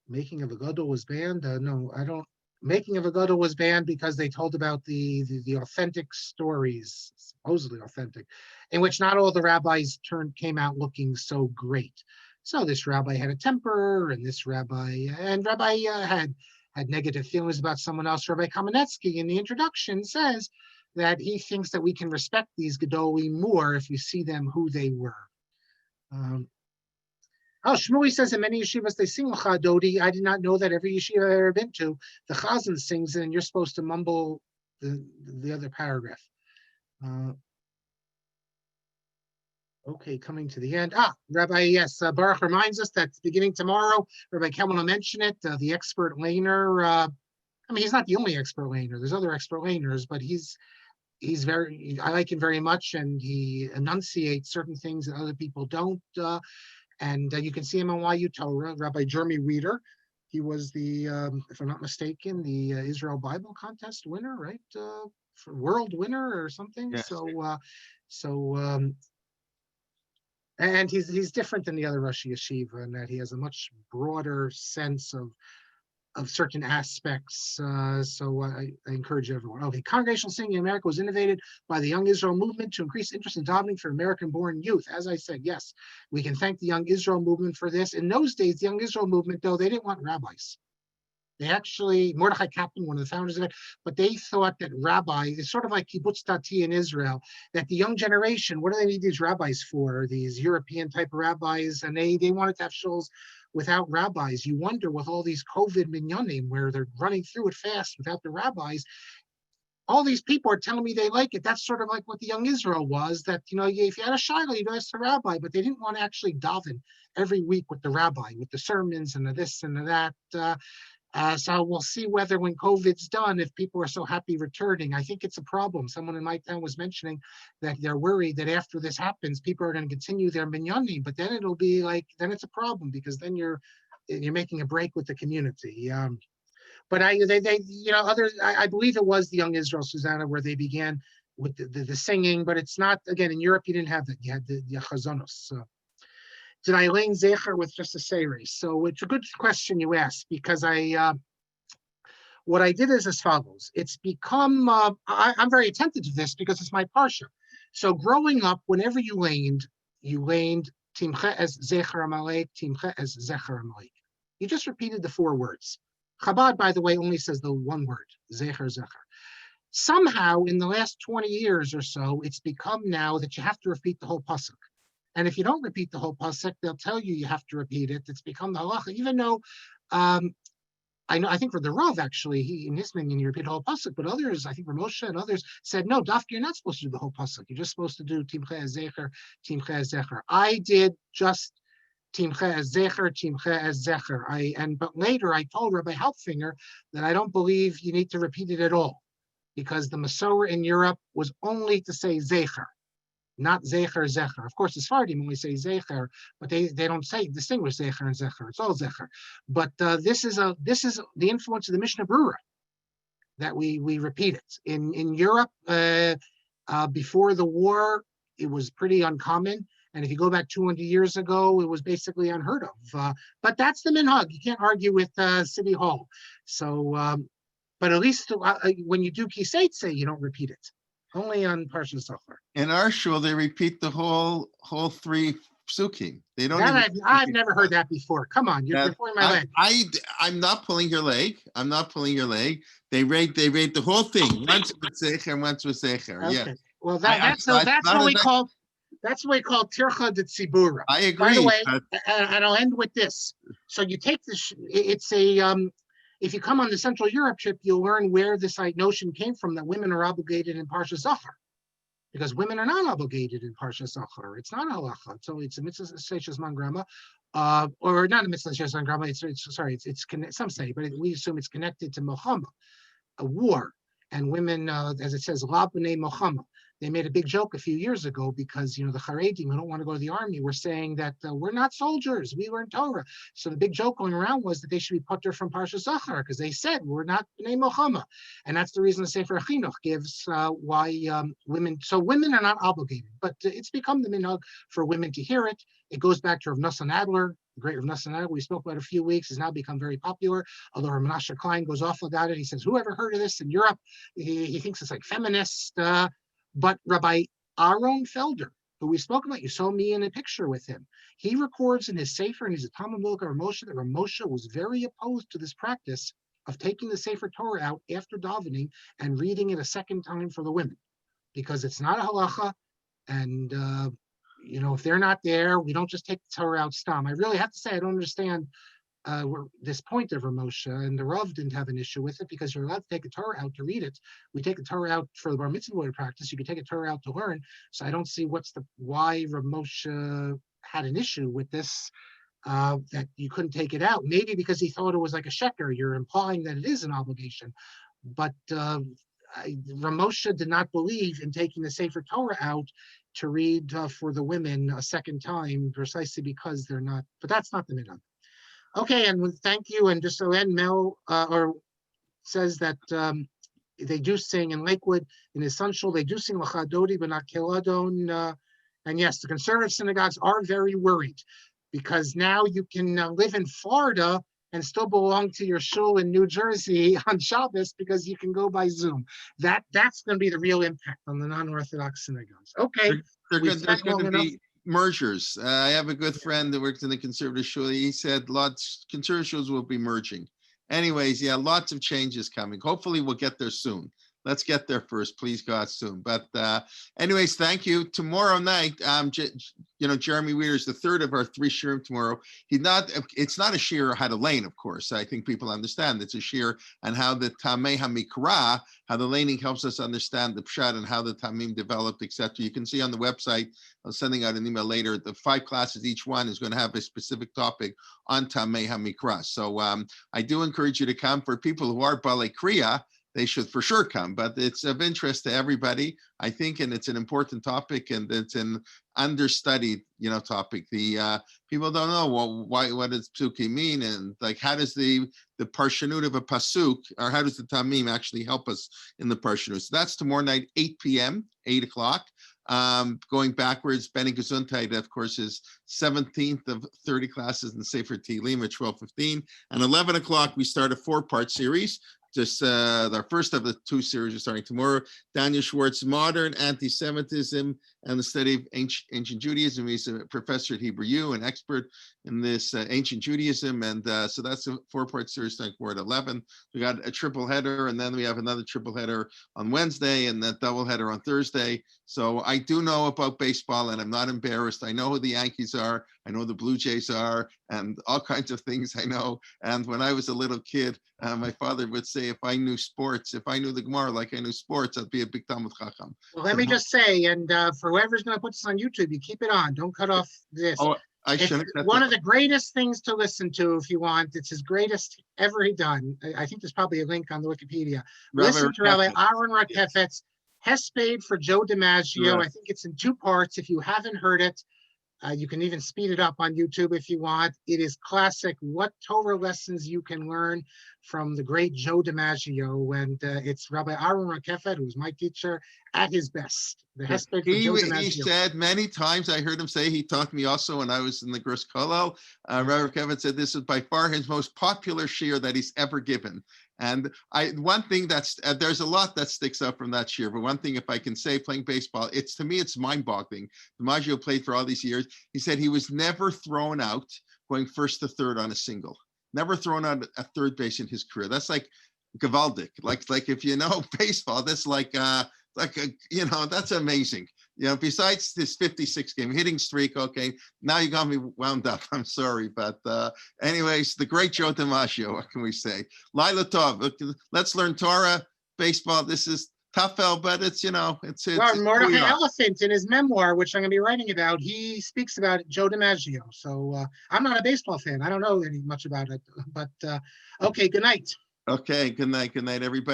making of a gadol was banned? No, I don't. Making of a gadol was banned because they told about the authentic stories, supposedly authentic, in which not all the rabbis came out looking so great. So this rabbi had a temper, and this rabbi had negative feelings about someone else. Rabbi Kamenetsky in the introduction says that he thinks that we can respect these gadolim more if you see them who they were. Shmuel says in many yeshivas they sing L'cha Dodi. I did not know that every yeshiva I've ever been to, the chazan sings and you're supposed to mumble the other paragraph. Okay, coming to the end. Rabbi, yes, Baruch reminds us that beginning tomorrow, Rabbi Kelman will mention it, the expert laner. I mean, he's not the only expert laner. There's other expert laners, but he's I like him very much, and he enunciates certain things that other people don't. And you can see him on YU Torah, Rabbi Jeremy Weeder. He was the, if I'm not mistaken, the Israel Bible contest winner, right? World winner or something. Yes. And he's different than the other Rosh Yeshiva in that he has a much broader sense of certain aspects. So I encourage everyone. Okay, congregational singing in America was innovated by the Young Israel movement to increase interest in davening for American-born youth. As I said, yes, we can thank the Young Israel movement for this. In those days, the Young Israel movement, though, they didn't want rabbis. They actually, Mordechai Kaplan, one of the founders of it, but they thought that rabbi, it's sort of like kibbutz dati in Israel, that the young generation, what do they need these rabbis for? These European type of rabbis, and they wanted to have shuls without rabbis. You wonder with all these COVID minyanim, where they're running through it fast without the rabbis, all these people are telling me they like it. That's sort of like what the Young Israel was, that, you know, if you had a shiloh, you'd ask the rabbi, but they didn't want to actually daven every week with the rabbi, with the sermons and the this and the that. So we'll see whether when COVID's done, if people are so happy returning. I think it's a problem. Someone in my town was mentioning that they're worried that after this happens, people are going to continue their minyanim, but then it'll be like, then it's a problem because then you're making a break with the community. But I believe it was the Young Israel, Susanna, where they began with the singing, but it's not, again, in Europe, you didn't have that. You had the chazonos. Did I lane zecher with just a series? So it's a good question you asked, because what I did is as follows. It's become, I'm very attentive to this because it's my parashah. So growing up, whenever you laned timche as zecher amalek, timche as zecher amalek. You just repeated the 4 words. Chabad, by the way, only says the 1 word, zecher, zecher. Somehow, in the last 20 years or so, it's become now that you have to repeat the whole pasuk. And if you don't repeat the whole pasuk, they'll tell you you have to repeat it. It's become the halacha, even though I think for the Rav, actually, he in his opinion, he repeated the whole pasuk, but others, I think for Moshe and others, said, no, Dafka, you're not supposed to do the whole pasuk. You're just supposed to do Timcheh Zecher, Timcheh Zecher. I did just Timcheh Zecher, Timcheh Zecher. But later I told Rabbi Halpfinger that I don't believe you need to repeat it at all, because the Masorah in Europe was only to say Zecher, not Zecher, Zecher. Of course, the Sephardim only say Zecher, but they don't say distinguish Zecher and Zecher. It's all Zecher. But this is the influence of the Mishnah Brura that we repeat it. In Europe, before the war, it was pretty uncommon. And if you go back 200 years ago, it was basically unheard of. But that's the minhag. You can't argue with City Hall. So, but at least when you do Kiseitse, you don't repeat it. Only on Parshas Zachor. In our shul, they repeat the whole 3 psukim. They don't. I've never heard that before. Come on, you're pulling my leg. I'm not pulling your leg. I'm not pulling your leg. They rate the whole thing. Once with Zecher and once with Zecher. Okay. Yeah. Well, that's what we call tircha de tzibura. I agree. By the way, and I'll end with this. So you take this. It's a if you come on the Central Europe trip, you'll learn where this notion came from that women are obligated in Parshas Zachor, because women are not obligated in Parshas Zachor. It's not a halacha. So it's a mitzvah seishes man grama, or not a mitzvah seishes man grama. It's some say, but we assume it's connected to Milchama, a war, and women, as it says, la b'nei Milchama. They made a big joke a few years ago because, the Haredim who don't want to go to the army were saying that we're not soldiers, we learn Torah. So the big joke going around was that they should be putter from Parshas Zachor because they said we're not Bnei Milchama. And that's the reason the Sefer Chinuch gives why women are not obligated. But it's become the minhag for women to hear it. It goes back to Rav Nosson Adler, the great Rav Nosson Adler we spoke about a few weeks, has now become very popular. Although Rav Menashe Klein goes off about it. He says, who ever heard of this in Europe? He thinks it's like feminist. But Rabbi Aaron Felder, who we spoke about, you saw me in a picture with him. He records in his Sefer, and he's a Talmud Milka Ramosha, that Ramosha was very opposed to this practice of taking the Sefer Torah out after davening and reading it a second time for the women, because it's not a halacha, and if they're not there, we don't just take the Torah out stam. I really have to say I don't understand this point of Ramosha, and the Rav didn't have an issue with it because you're allowed to take a Torah out to read it. We take a Torah out for the Bar Mitzvah practice. You can take a Torah out to learn. So I don't see why Ramosha had an issue with this, that you couldn't take it out. Maybe because he thought it was like a sheker. You're implying that it is an obligation. But Ramosha did not believe in taking the Sefer Torah out to read for the women a second time, precisely because they're not. But that's not the minhag. Okay, and thank you. And just to end, Mel says that they do sing in Lakewood, in his Sunshul, they do sing L'chadodi, but not Keladon. And yes, the conservative synagogues are very worried because now you can live in Florida and still belong to your shul in New Jersey on Shabbos because you can go by Zoom. That's going to be the real impact on the non-Orthodox synagogues. Okay, there's going to be mergers. I have a good friend that works in the conservative shul. He said conservative shuls will be merging. Anyways, yeah, lots of changes coming. Hopefully we'll get there soon. Let's get there first, please God, soon. But anyways, thank you. Tomorrow night, Jeremy Weir's the third of our 3 shirim tomorrow. It's not a shir how to lane, of course. I think people understand it's a shir and how the Tamei HaMikra, how the laning helps us understand the pshat and how the Tamim developed, etc. You can see on the website, I'm sending out an email later, the 5 classes, each one is going to have a specific topic on Tamei HaMikra. So I do encourage you to come. For people who are Balei Kriya, they should for sure come, but it's of interest to everybody, I think, and it's an important topic, and it's an understudied, topic. The people don't know what does psuki mean, and like how does the parshanut of a pasuk, or how does the tamim actually help us in the parshanut? So that's tomorrow night, 8 p.m., 8 o'clock. Going backwards, Benny Gesundheit, of course, is 17th of 30 classes in Sefer Tehillim at 12:15. And 11 o'clock, we start a 4-part series just our first of the 2 series are starting tomorrow. Daniel Schwartz, Modern Anti-Semitism and the Study of Ancient Judaism. He's a professor at Hebrew U, an expert in this ancient Judaism. And so that's a 4-part series starting tomorrow at 11. We got a triple header, and then we have another triple header on Wednesday, and that double header on Thursday. So I do know about baseball, and I'm not embarrassed. I know who the Yankees are. I know who the Blue Jays are, and all kinds of things I know. And when I was a little kid, my father would say, if I knew sports, if I knew the Gemara like I knew sports, I'd be a big Talmud Chacham. Well, let me just say, and for whoever's going to put this on YouTube, you keep it on. Don't cut off this. Oh, I It's shouldn't. one of the greatest things to listen to if you want. It's his greatest ever he done. I think there's probably a link on the Wikipedia. Listen to Rabbi Aaron Rakefet's Hesped for Joe DiMaggio. I think it's in 2 parts. If you haven't heard it, you can even speed it up on YouTube if you want. It is classic. What Torah lessons you can learn from the great Joe DiMaggio. And it's Rabbi Aaron Rakefet, who's my teacher, at his best. The Hesped for Joe DiMaggio. He said many times, I heard him say, he taught me also when I was in the Gris Kollel. Rabbi Rakefet said this is by far his most popular shiur that he's ever given. And one thing there's a lot that sticks out from that shiur, but one thing, if I can say, playing baseball, to me, it's mind-boggling. DiMaggio played for all these years. He said he was never thrown out going first to third on a single. Never thrown out at third base in his career. That's like Gavaldic. Like if you know baseball, that's that's amazing. Besides this 56-game hitting streak, okay, now you got me wound up. I'm sorry, but anyways, the great Joe DiMaggio, what can we say? Laila Tov, let's learn Torah, baseball. This is Tafel, but it's Well, Mordechai Elephant, in his memoir, which I'm going to be writing about, he speaks about Joe DiMaggio. So I'm not a baseball fan. I don't know much about it, but okay, good night. Okay, good night, everybody.